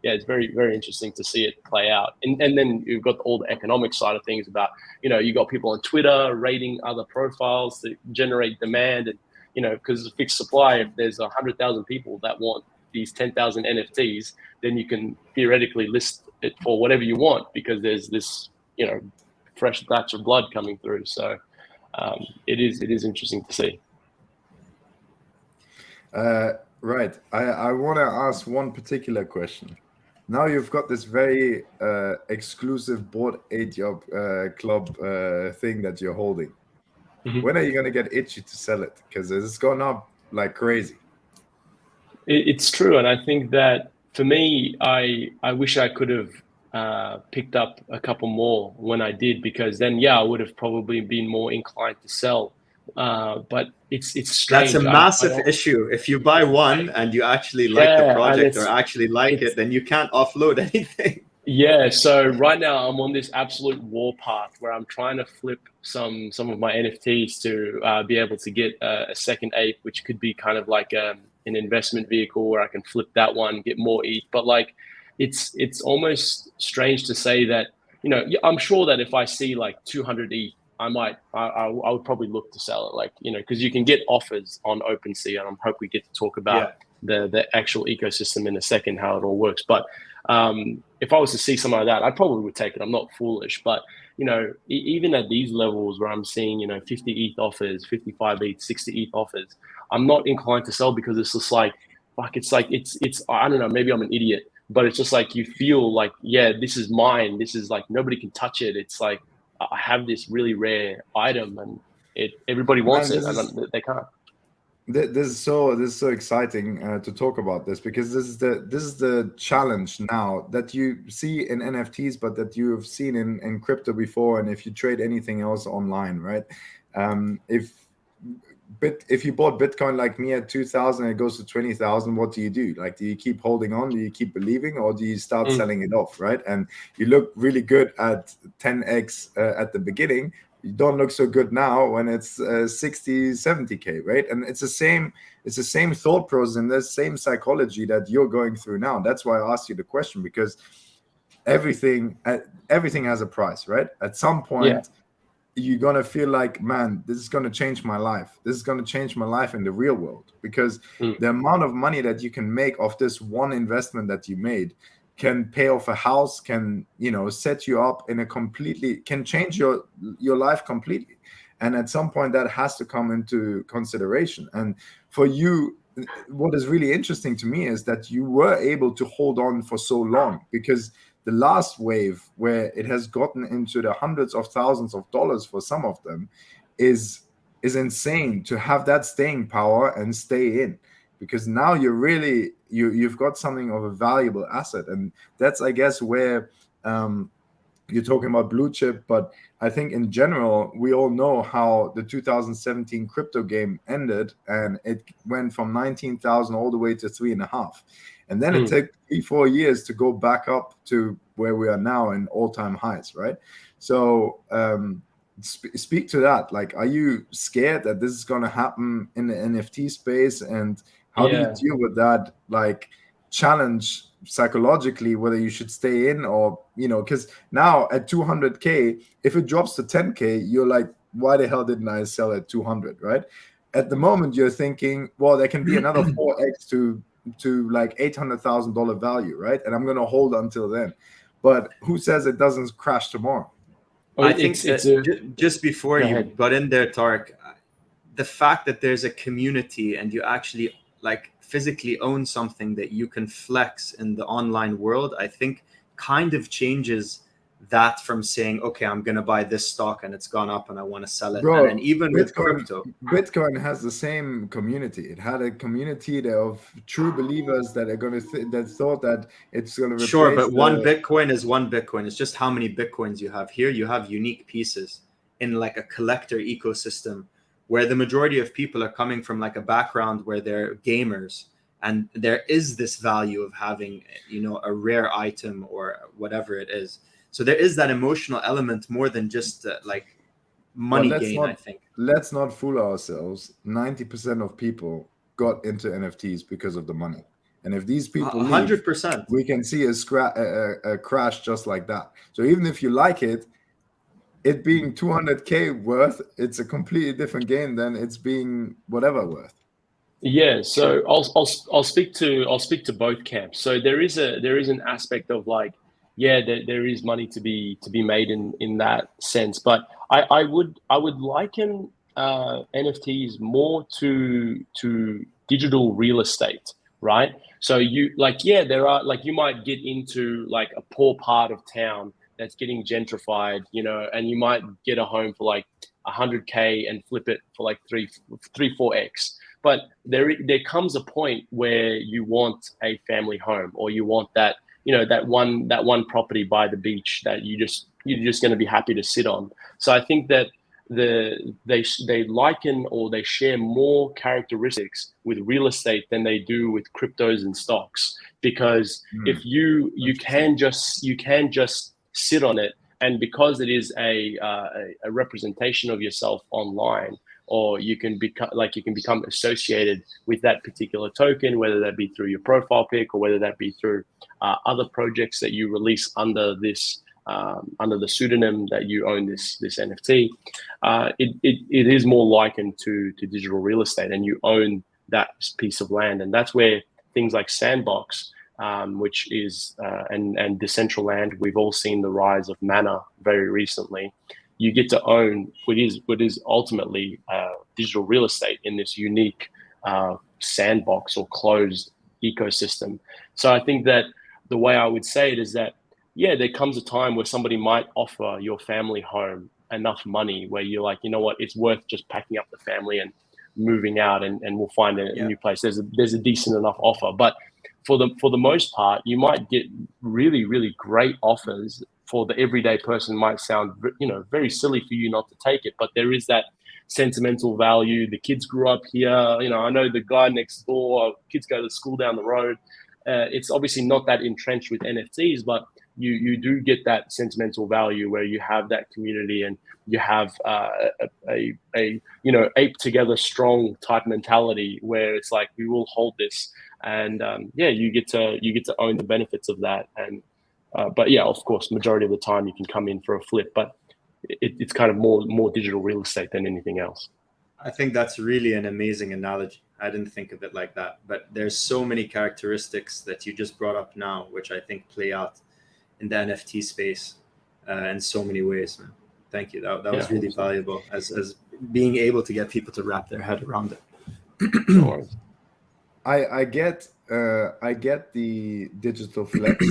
it's very, very interesting to see it play out. And then you've got all the economic side of things about, you know, you got people on Twitter rating other profiles to generate demand, and you know, because it's a fixed supply. If there's 100,000 people that want these 10,000 NFTs, then you can theoretically list it for whatever you want, because there's this, you know, fresh batch of blood coming through. So it is interesting to see. Right. I want to ask one particular question. Now you've got this very exclusive Bored Ape Yacht Club thing that you're holding. Mm-hmm. When are you going to get itchy to sell it? Because it's gone up like crazy. It's true. And I think that for me, I wish I could have picked up a couple more when I did, because then, I would have probably been more inclined to sell. But it's strange. That's a massive issue. If you buy one and you actually like the project or actually like it, then you can't offload anything. Yeah, so right now I'm on this absolute war path where I'm trying to flip some of my NFTs to be able to get a second ape, which could be kind of like an investment vehicle where I can flip that one, get more ETH. But like, it's almost strange to say that, you know, I'm sure that if I see like 200 ETH, I would probably look to sell it, like, you know, because you can get offers on OpenSea, and I hope we get to talk about the actual ecosystem in a second, how it all works. But if I was to see something like that, I probably would take it. I'm not foolish, but you know, even at these levels where I'm seeing, you know, 50 ETH offers, 55 ETH, 60 ETH offers, I'm not inclined to sell, because it's just like, fuck, it's I don't know, maybe I'm an idiot, but it's just like, you feel like, this is mine. This is like, nobody can touch it. It's like, I have this really rare item, and everybody wants it, and they can't. This is so exciting to talk about this, because this is the challenge now that you see in NFTs, but that you've seen in crypto before, and if you trade anything else online, right? If you bought Bitcoin like me at 2,000, it goes to 20,000. What do you do? Like, do you keep holding on? Do you keep believing, or do you start selling it off, right? And you look really good at 10x at the beginning. You don't look so good now when it's 60, 70K, right? And it's the same thought process and the same psychology that you're going through now. That's why I asked you the question, because everything has a price, right? At some point, you're going to feel like, man, this is going to change my life. This is going to change my life in the real world, because the amount of money that you can make off this one investment that you made can pay off a house, can, you know, set you up in can change your life completely. And at some point that has to come into consideration. And for you, what is really interesting to me is that you were able to hold on for so long, because the last wave, where it has gotten into the hundreds of thousands of dollars for some of them, is insane to have that staying power and stay in. Because now you've got something of a valuable asset. And that's, I guess, where you're talking about blue chip. But I think in general, we all know how the 2017 crypto game ended, and it went from 19,000 all the way to 3.5. And then it took 3-4 years to go back up to where we are now in all-time highs, right? So speak to that. Like, are you scared that this is going to happen in the NFT space? And how do you deal with that, like, challenge psychologically, whether you should stay in or, you know, because now at 200K, if it drops to 10K, you're like, why the hell didn't I sell at 200, right? At the moment, you're thinking, well, there can be another 4x to like $800,000 value, right? And I'm going to hold until then. But who says it doesn't crash tomorrow? I think just before Go you ahead. got in there, Tark, the fact that there's a community and you actually like physically own something that you can flex in the online world, I think kind of changes that from saying, okay, I'm going to buy this stock and it's gone up and I want to sell it. Bro, And then even with crypto, Bitcoin has the same community. It had a community of true believers that are going to that thought that it's going to replace. Sure, but one Bitcoin is one Bitcoin. It's just how many Bitcoins you have. Here you have unique pieces in like a collector ecosystem where the majority of people are coming from like a background where they're gamers, and there is this value of having, you know, a rare item or whatever it is. So there is that emotional element more than just like money gain, I think. Let's not fool ourselves. 90% of people got into NFTs because of the money. And if these people 100%, leave, we can see a crash just like that. So even if you like it, it being 200K worth, it's a completely different game than it's being whatever worth. Yeah, so I'll speak to both camps. So there is an aspect of like, yeah, there is money to be made in that sense, but I would liken NFTs more to digital real estate, right? So you like, yeah, there are like, you might get into like a poor part of town that's getting gentrified, you know, and you might get a home for like 100K and flip it for like 4x. But there comes a point where you want a family home, or you want that, you know, that one property by the beach that you're just going to be happy to sit on. So I think that they liken, or they share more characteristics with real estate than they do with cryptos and stocks, because if you can just sit on it, and because it is a representation of yourself online, or you can become associated with that particular token, whether that be through your profile pic, or whether that be through other projects that you release under this under the pseudonym that you own this NFT. It is more likened to digital real estate, and you own that piece of land, and that's where things like Sandbox, which is and Decentraland, we've all seen the rise of Mana very recently. You get to own what is ultimately digital real estate in this unique sandbox or closed ecosystem. So I think that the way I would say it is that, yeah, there comes a time where somebody might offer your family home enough money where you're like, you know what, it's worth just packing up the family and moving out, and we'll find a new place. There's a decent enough offer. But for the most part, you might get really, really great offers. For the everyday person, might sound, you know, very silly for you not to take it, but there is that sentimental value. The kids grew up here. You know, I know the guy next door. Kids go to school down the road. It's obviously not that entrenched with NFTs, but you do get that sentimental value where you have that community, and you have a you know, ape together strong type mentality where it's like, we will hold this, and you get to own the benefits of that. And but yeah, of course, majority of the time you can come in for a flip, but it's kind of more digital real estate than anything else. I think that's really an amazing analogy. I didn't think of it like that, but there's so many characteristics that you just brought up now, which I think play out in the NFT space in so many ways, man. Thank you. That was really valuable as being able to get people to wrap their head around it. No worries. I get the digital flex.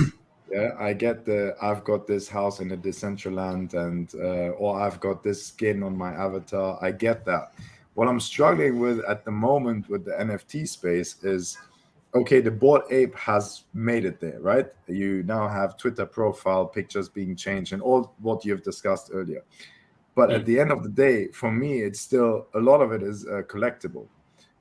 Yeah, I get I've got this house in a Decentraland, and or I've got this skin on my avatar. I get that. What I'm struggling with at the moment with the NFT space is, okay, the Bored Ape has made it there, right? You now have Twitter profile pictures being changed and all what you've discussed earlier. But at the end of the day, for me, it's still, a lot of it is collectible.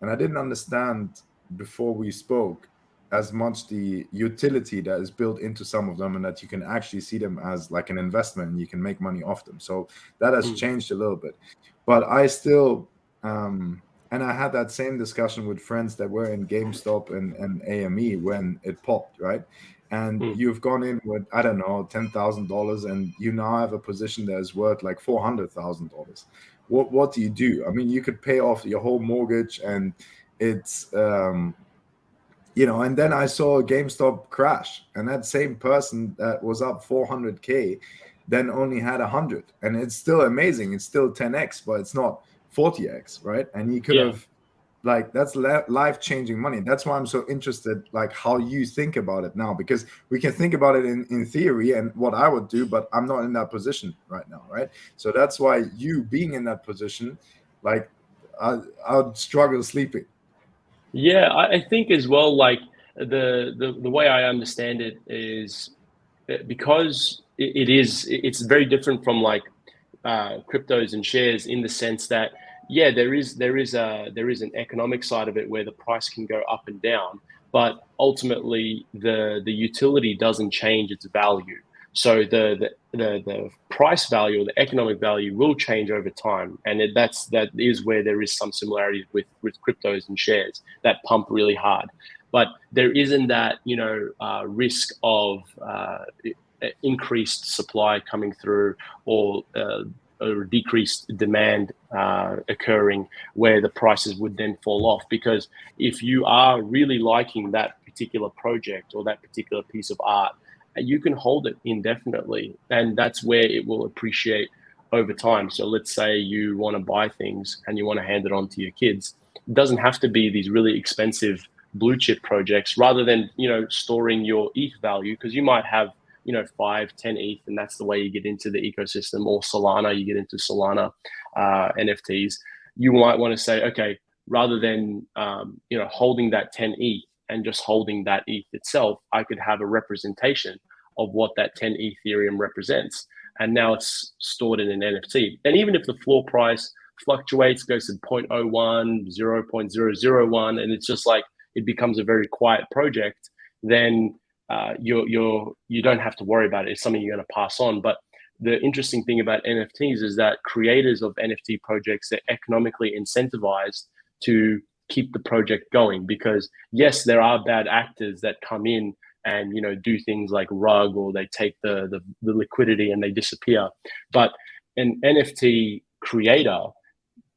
And I didn't understand before we spoke as much the utility that is built into some of them, and that you can actually see them as like an investment and you can make money off them. So that has changed a little bit. But I still, and I had that same discussion with friends that were in GameStop and AME when it popped, right? And you've gone in with, I don't know, $10,000, and you now have a position that is worth like $400,000. What do you do? I mean, you could pay off your whole mortgage, and it's you know. And then I saw GameStop crash, and that same person that was up 400K then only had 100, and it's still amazing. It's still 10x, but it's not 40x, right? And he could have, like, that's life-changing money. That's why I'm so interested, like, how you think about it now, because we can think about it in theory and what I would do, but I'm not in that position right now, right? So that's why you being in that position, like, I'd struggle sleeping. Yeah, I think as well, like the way I understand it is because it's very different from like cryptos and shares in the sense that yeah, there is an economic side of it where the price can go up and down, but ultimately the utility doesn't change its value. So the price value or the economic value will change over time, and that is where there is some similarities with cryptos and shares that pump really hard, but there isn't that risk of increased supply coming through or decreased demand occurring where the prices would then fall off. Because if you are really liking that particular project or that particular piece of art, you can hold it indefinitely, and that's where it will appreciate over time. So let's say you want to buy things and you want to hand it on to your kids. It doesn't have to be these really expensive blue chip projects. Rather than storing your ETH value, because you might have 5-10 ETH, and that's the way you get into the ecosystem. Or Solana, you get into Solana NFTs. You might want to say, okay, rather than holding that 10 ETH and just holding that ETH itself, I could have a representation of what that 10 Ethereum represents, and now it's stored in an NFT. And even if the floor price fluctuates, goes to 0.01, 0.001, and it's just like it becomes a very quiet project, then you don't have to worry about it. It's something you're going to pass on. But the interesting thing about NFTs is that creators of NFT projects are economically incentivized to keep the project going, because yes, there are bad actors that come in and do things like rug, or they take the liquidity and they disappear. But an NFT creator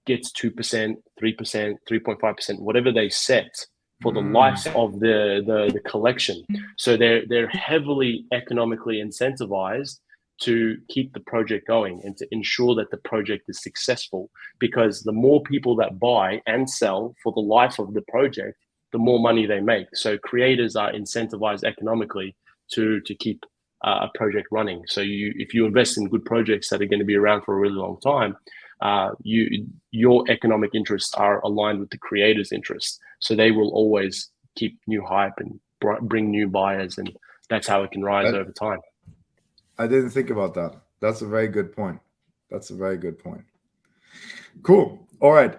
gets 2%, 3%, 3.5%, whatever they set for the life of the collection. So they're heavily economically incentivized to keep the project going and to ensure that the project is successful, because the more people that buy and sell for the life of the project, the more money they make. So creators are incentivized economically to keep a project running. So if you invest in good projects that are going to be around for a really long time, your economic interests are aligned with the creator's interests. So they will always keep new hype and bring new buyers, and that's how it can rise over time. I didn't think about that. That's a very good point. Cool. All right.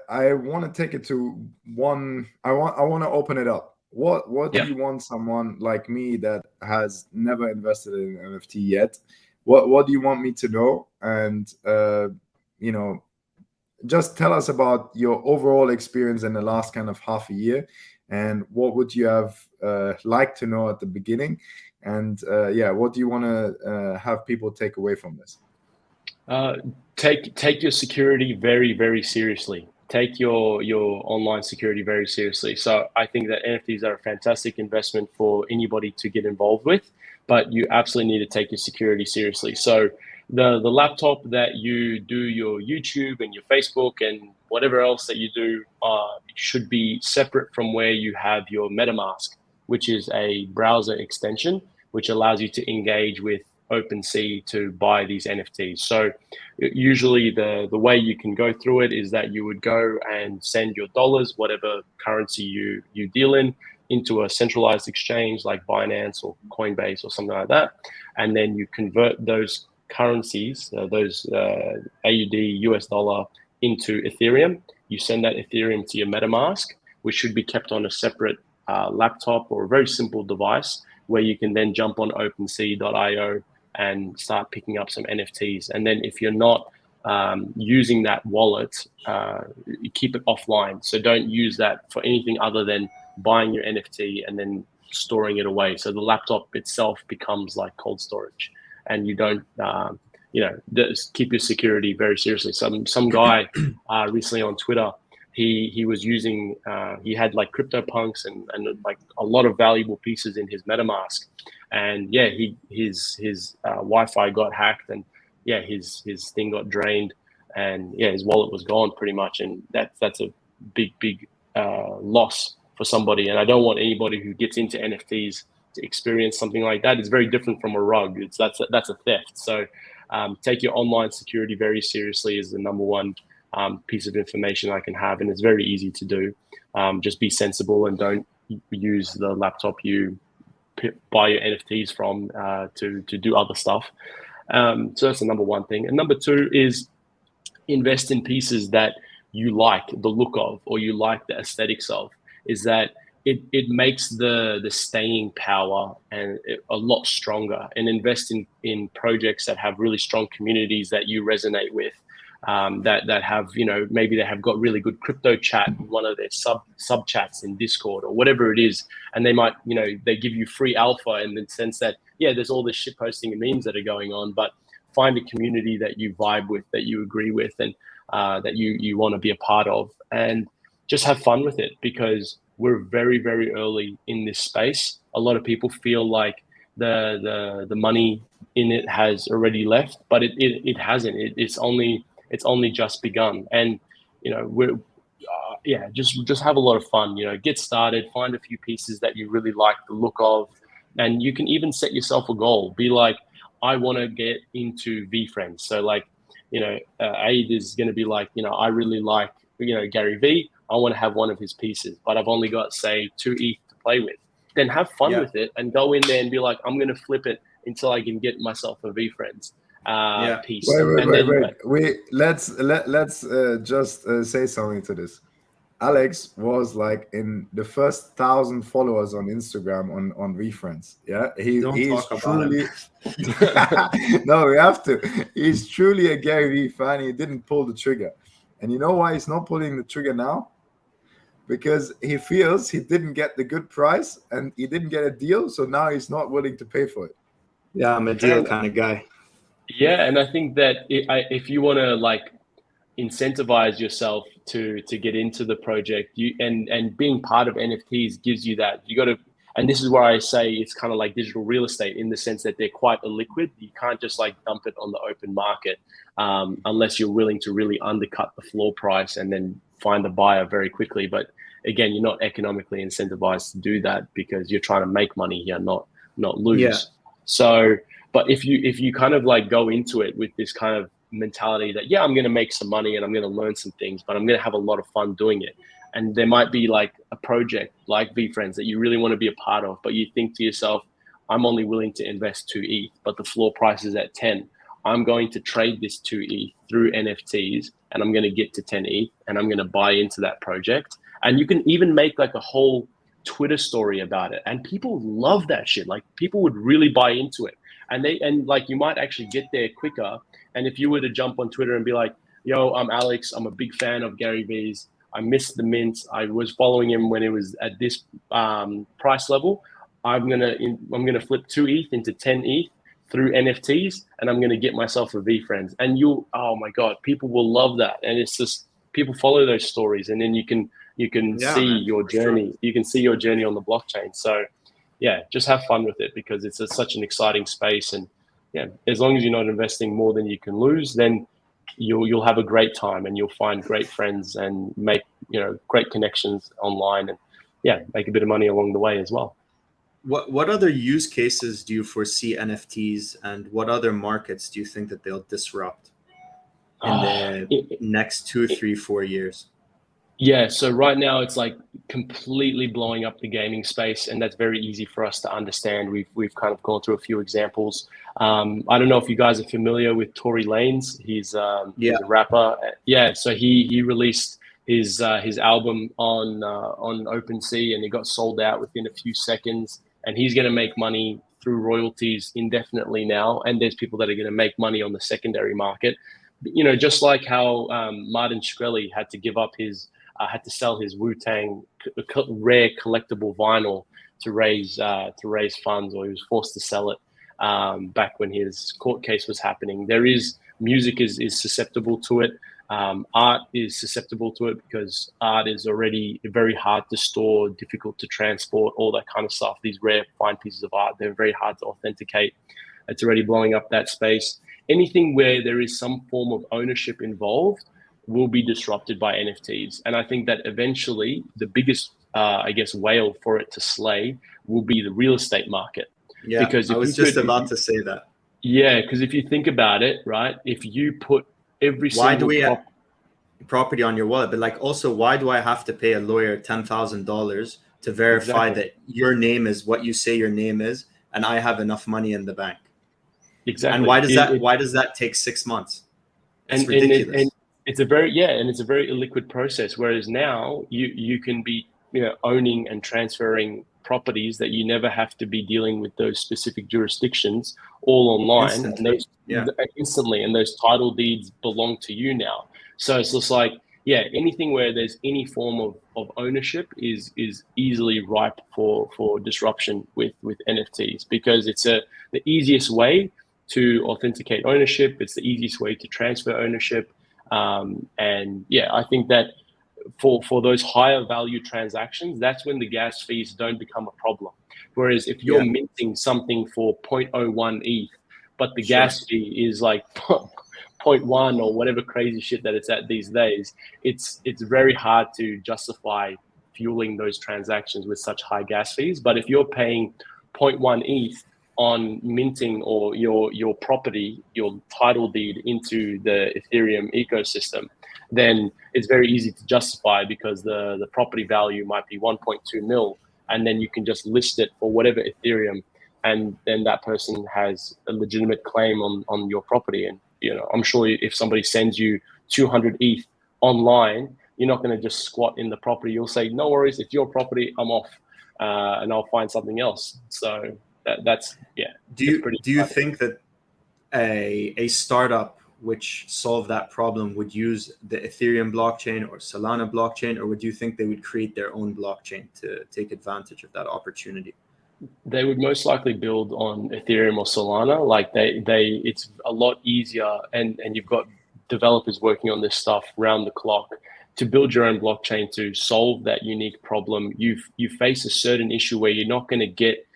I want to take it to one. I want to open it up. What do you want someone like me that has never invested in NFT yet? What do you want me to know? And just tell us about your overall experience in the last kind of half a year, and what would you have liked to know at the beginning, and what do you want to have people take away from this? Take your security very, very seriously. Take your online security very seriously. So I think that NFTs are a fantastic investment for anybody to get involved with, but you absolutely need to take your security seriously. So the laptop that you do your YouTube and your Facebook and whatever else that you do should be separate from where you have your MetaMask, which is a browser extension which allows you to engage with OpenSea to buy these NFTs. So usually the way you can go through it is that you would go and send your dollars, whatever currency you deal in, into a centralized exchange like Binance or Coinbase or something like that. And then you convert those currencies, those AUD, US dollar, into Ethereum. You send that Ethereum to your MetaMask, which should be kept on a separate laptop or a very simple device, where you can then jump on OpenSea.io and start picking up some NFTs. And then if you're not using that wallet, you keep it offline. So don't use that for anything other than buying your NFT and then storing it away. So the laptop itself becomes like cold storage, and you don't, just keep your security very seriously. Some guy recently on Twitter he was using he had like CryptoPunks and like a lot of valuable pieces in his MetaMask, and yeah, his Wi-Fi got hacked, and yeah, his thing got drained, and yeah, his wallet was gone pretty much, and that's a big loss for somebody. And I don't want anybody who gets into NFTs to experience something like that. It's very different from a rug. That's a theft. So take your online security very seriously is the number one piece of information I can have, and it's very easy to do. Just be sensible and don't use the laptop you buy your NFTs from to do other stuff. So that's the number one thing. And number two is invest in pieces that you like the look of, or you like the aesthetics of. Is that it makes the staying power and a lot stronger, and invest in projects that have really strong communities that you resonate with, that have, you know, maybe they have got really good crypto chat in one of their sub chats in Discord or whatever it is, and they might, you know, they give you free alpha in the sense that, yeah, there's all this shit posting and memes that are going on, but find a community that you vibe with, that you agree with, and that you want to be a part of, and just have fun with it, because we're very, very early in this space. A lot of people feel like the money in it has already left, but it hasn't. It's only just begun. And you know, we're just have a lot of fun. You know, get started, find a few pieces that you really like the look of, and you can even set yourself a goal. Be like, I want to get into VFriends. So like, you know, Aid is going to be like, you know, I really like, you know, Gary V. I want to have one of his pieces, but I've only got, say, 2 ETH to play with. Then have fun with it and go in there and be like, I'm going to flip it until I can get myself a VFriends piece. Wait. Let's just say something to this. Alex was like in the first 1,000 followers on Instagram on VFriends. Yeah, he's truly. No, we have to. He's truly a Gary V fan. He didn't pull the trigger, and you know why he's not pulling the trigger now? Because he feels he didn't get the good price and he didn't get a deal, so now he's not willing to pay for it. Yeah, I'm a deal kind of guy. Yeah, and I think that if you want to like incentivize yourself to get into the project, and being part of NFTs gives you that. You got to, and this is where I say it's kind of like digital real estate in the sense that they're quite illiquid. You can't just like dump it on the open market unless you're willing to really undercut the floor price and then find a buyer very quickly. But again, you're not economically incentivized to do that because you're trying to make money here, not lose. Yeah. So, but if you kind of like go into it with this kind of mentality that, yeah, I'm going to make some money and I'm going to learn some things, but I'm going to have a lot of fun doing it. And there might be like a project like VFriends that you really want to be a part of, but you think to yourself, I'm only willing to invest 2 ETH, but the floor price is at 10. I'm going to trade this 2 ETH through NFTs and I'm going to get to 10 ETH and I'm going to buy into that project. And you can even make like a whole Twitter story about it. And people love that shit. Like people would really buy into it. And like you might actually get there quicker. And if you were to jump on Twitter and be like, yo, I'm Alex, I'm a big fan of Gary V's, I missed the mint, I was following him when it was at this price level, I'm gonna flip 2 ETH into 10 ETH through NFTs, and I'm gonna get myself a VFriends. And oh my God, people will love that. And it's just, people follow those stories, and then you can see your journey. Sure. You can see your journey on the blockchain. So yeah, just have fun with it because it's such an exciting space. And yeah, as long as you're not investing more than you can lose, then you'll have a great time and you'll find great friends and make, you know, great connections online, and yeah, make a bit of money along the way as well. What other use cases do you foresee NFTs, and what other markets do you think that they'll disrupt in the next 2, 3, 4 years? Yeah, so right now it's like completely blowing up the gaming space, and that's very easy for us to understand. We've kind of gone through a few examples. I don't know if you guys are familiar with Tory Lanez. He's a rapper. Yeah, so he released his album on OpenSea, and it got sold out within a few seconds. And he's going to make money through royalties indefinitely now. And there's people that are going to make money on the secondary market. You know, just like how Martin Shkreli had to give up had to sell his Wu-Tang rare collectible vinyl to raise funds, or he was forced to sell it back when his court case was happening. Music is susceptible to it. Art is susceptible to it because art is already very hard to store, difficult to transport, all that kind of stuff. These rare, fine pieces of art, they're very hard to authenticate. It's already blowing up that space. Anything where there is some form of ownership involved will be disrupted by NFTs. And I think that eventually the biggest, whale for it to slay will be the real estate market. Yeah, because I was just about to say that. Yeah, because if you think about it, right, if you put every Why do single we property on your wallet? But like, also, why do I have to pay a lawyer $10,000 to verify Exactly. that your name is what you say your name is, and I have enough money in the bank? Exactly. And why does that take 6 months? It's ridiculous. And it's a very illiquid process. Whereas now you can be owning and transferring properties that you never have to be dealing with those specific jurisdictions all online. Instantly, and those title deeds belong to you now. So it's just like, anything where there's any form of ownership is easily ripe for disruption with NFTs, because it's the easiest way to authenticate ownership. It's the easiest way to transfer ownership. I think that for those higher value transactions, that's when the gas fees don't become a problem. Whereas if you're minting something for 0.01 ETH, but the gas fee is like 0.1 or whatever crazy shit that it's at these days, it's very hard to justify fueling those transactions with such high gas fees. But if you're paying 0.1 ETH on minting or your property, your title deed into the Ethereum ecosystem, then it's very easy to justify, because the property value might be 1.2 mil, and then you can just list it for whatever Ethereum, and then that person has a legitimate claim on your property. And I'm sure if somebody sends you 200 ETH online, you're not going to just squat in the property. You'll say, no worries, it's your property, I'm off, and I'll find something else. So that's Do you think that a startup which solved that problem would use the Ethereum blockchain or Solana blockchain, or would you think they would create their own blockchain to take advantage of that opportunity? They would most likely build on Ethereum or Solana. Like it's a lot easier, and you've got developers working on this stuff round the clock to build your own blockchain to solve that unique problem. You face a certain issue where you're not going to get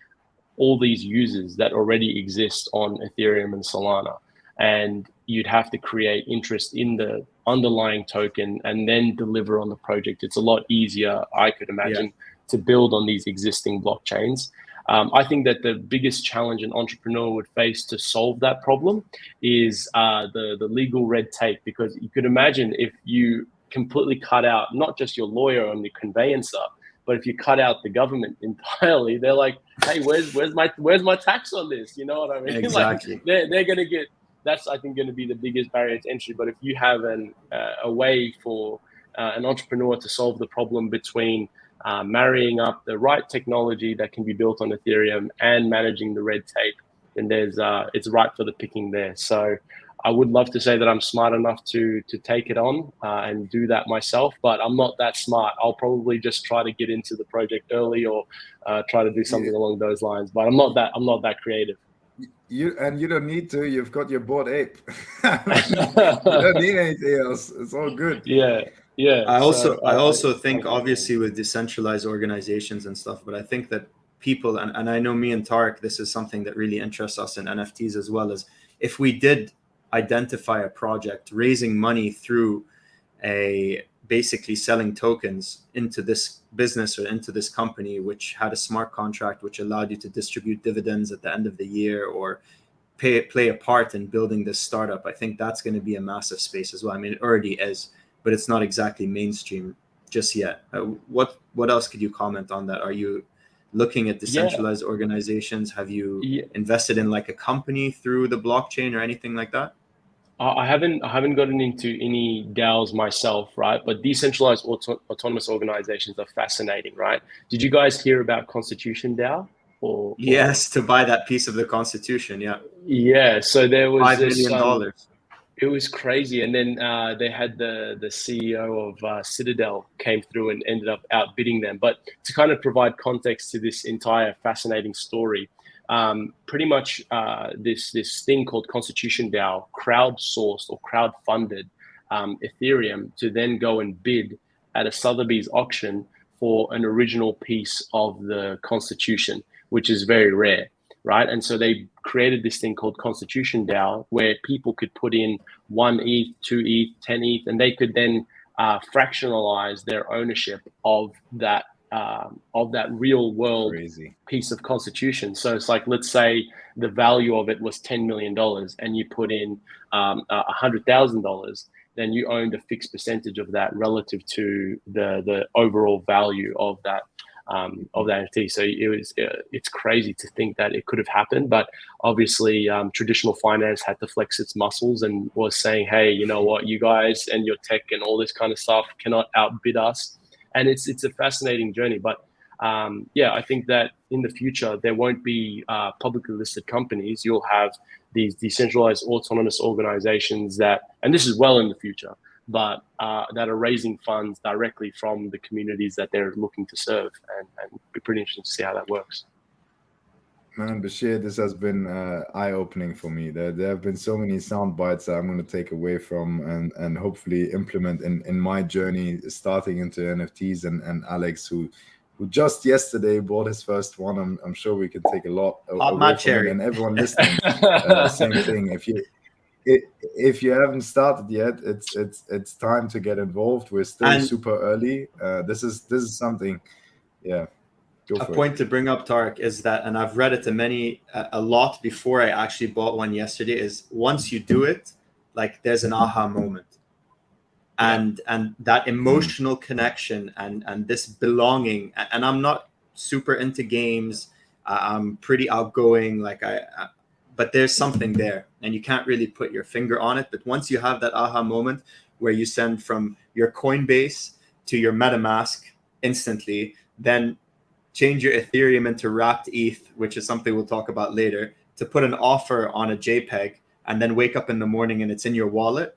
all these users that already exist on Ethereum and Solana, and you'd have to create interest in the underlying token and then deliver on the project. It's a lot easier, I could imagine, to build on these existing blockchains. I think that the biggest challenge an entrepreneur would face to solve that problem is the legal red tape, because you could imagine if you completely cut out not just your lawyer and the conveyancer, but if you cut out the government entirely, they're like, hey, where's my tax on this? You know what I mean? Exactly. Like they're going to get, that's, I think, going to be the biggest barrier to entry. But if you have a way for an entrepreneur to solve the problem between marrying up the right technology that can be built on Ethereum and managing the red tape, then it's ripe for the picking there. So I would love to say that I'm smart enough to take it on and do that myself, but I'm not that smart. I'll probably just try to get into the project early, or try to do something along those lines. But I'm not that creative. You don't need to. You've got your Bored Ape. You don't need anything else. It's all good. Yeah. I also think, obviously, with decentralized organizations and stuff, but I think that people, and I know me and Tarek, this is something that really interests us in NFTs as well, is if we did identify a project raising money through basically selling tokens into this business or into this company, which had a smart contract which allowed you to distribute dividends at the end of the year or play a part in building this startup, I think that's going to be a massive space as well. I mean, it already is, but it's not exactly mainstream just yet. What else could you comment on that? Are you looking at decentralized organizations? Have you invested in like a company through the blockchain or anything like that? I haven't gotten into any DAOs myself, right? But decentralized autonomous organizations are fascinating, right? Did you guys hear about Constitution DAO? Yes, to buy that piece of the Constitution, Yeah, so there was $5 million. It was crazy, and then they had the CEO of Citadel came through and ended up outbidding them. But to kind of provide context to this entire fascinating story, pretty much this thing called Constitution DAO crowdsourced or crowdfunded Ethereum to then go and bid at a Sotheby's auction for an original piece of the Constitution, which is very rare, right? And so they created this thing called Constitution DAO, where people could put in 1 ETH, 2 ETH, 10 ETH, and they could then fractionalize their ownership of that real world piece of Constitution. So it's like, let's say the value of it was $10 million and you put in $100,000, then you owned a fixed percentage of that relative to the overall value of that NFT. So it's crazy to think that it could have happened, but obviously traditional finance had to flex its muscles and was saying, hey, you know what, you guys and your tech and all this kind of stuff cannot outbid us. And it's a fascinating journey. But I think that in the future, there won't be publicly listed companies. You'll have these decentralized autonomous organizations that, and this is well in the future, but that are raising funds directly from the communities that they're looking to serve. And it'd be pretty interesting to see how that works. Man, Bisher, this has been eye-opening for me. There have been so many sound bites that I'm going to take away from and hopefully implement in my journey starting into NFTs. And Alex, who just yesterday bought his first one, I'm sure we can take a lot away from it. And everyone listening, same thing. If you haven't started yet, it's time to get involved. We're still super early. This is something, yeah. A point to bring up, Tarek, is that, and I've read it a lot before I actually bought one yesterday, is once you do it, like there's an aha moment. And that emotional connection and this belonging, and I'm not super into games. I'm pretty outgoing, but there's something there and you can't really put your finger on it. But once you have that aha moment where you send from your Coinbase to your MetaMask instantly, then change your Ethereum into wrapped ETH, which is something we'll talk about later, to put an offer on a JPEG and then wake up in the morning and it's in your wallet.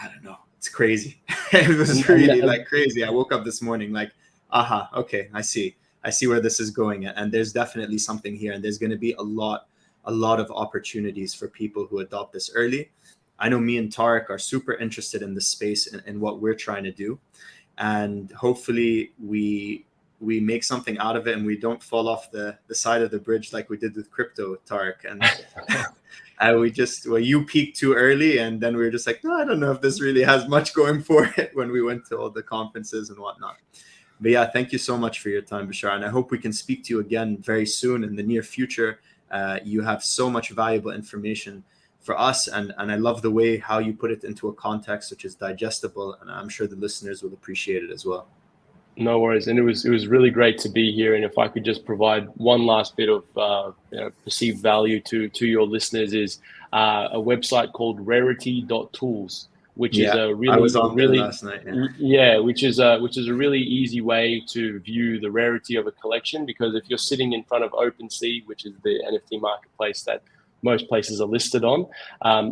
I don't know. It's crazy. It was really crazy. I woke up this morning like, okay, I see where this is going. And there's definitely something here. And there's going to be a lot of opportunities for people who adopt this early. I know me and Tarek are super interested in the space and what we're trying to do. And hopefully we make something out of it and we don't fall off the side of the bridge like we did with crypto, Tarek. And you peaked too early, and then we were just like, no, I don't know if this really has much going for it when we went to all the conferences and whatnot. But yeah, thank you so much for your time, Bisher. And I hope we can speak to you again very soon in the near future. You have so much valuable information for us. And I love the way how you put it into a context which is digestible. And I'm sure the listeners will appreciate it as well. No worries. And it was really great to be here. And if I could just provide one last bit of perceived value to your listeners is a website called rarity.tools, which is a really, I was on there last night. Which is a really easy way to view the rarity of a collection, because if you're sitting in front of OpenSea, which is the NFT marketplace that most places are listed on,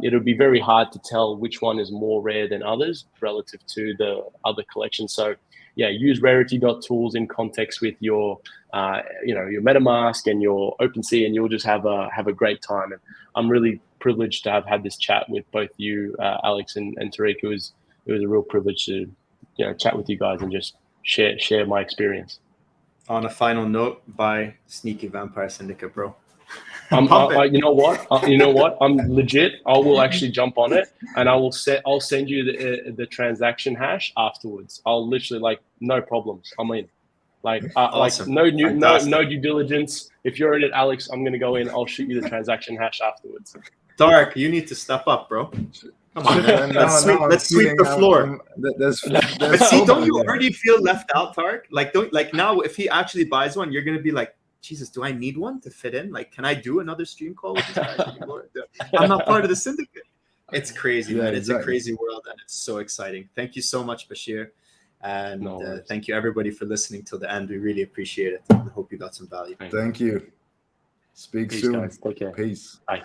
it'll be very hard to tell which one is more rare than others relative to the other collections. So use rarity.tools in context with your your MetaMask and your OpenSea, and you'll just have a great time. And I'm really privileged to have had this chat with both you, Alex and Tariq. It was a real privilege to chat with you guys and just share my experience. On a final note, buy Sneaky Vampire Syndicate, bro. You know what? I'm legit. I will actually jump on it, and I'll send you the transaction hash afterwards. I'll literally no problems. I'm in. Awesome. No due diligence. If you're in it, Alex, I'm gonna go in. I'll shoot you the transaction hash afterwards. Dark, you need to step up, bro. Come on, man. Let's sweep the floor. But see, don't you already feel left out, Tarek? Now, if he actually buys one, you're gonna be like, Jesus, do I need one to fit in? Can I do another stream call with these guys anymore? I'm not part of the syndicate. It's crazy, man. It's a crazy world, and it's so exciting. Thank you so much, Bisher. And thank you, everybody, for listening till the end. We really appreciate it. I hope you got some value. Thank you. Speak soon. Guys. Take care. Peace. Bye.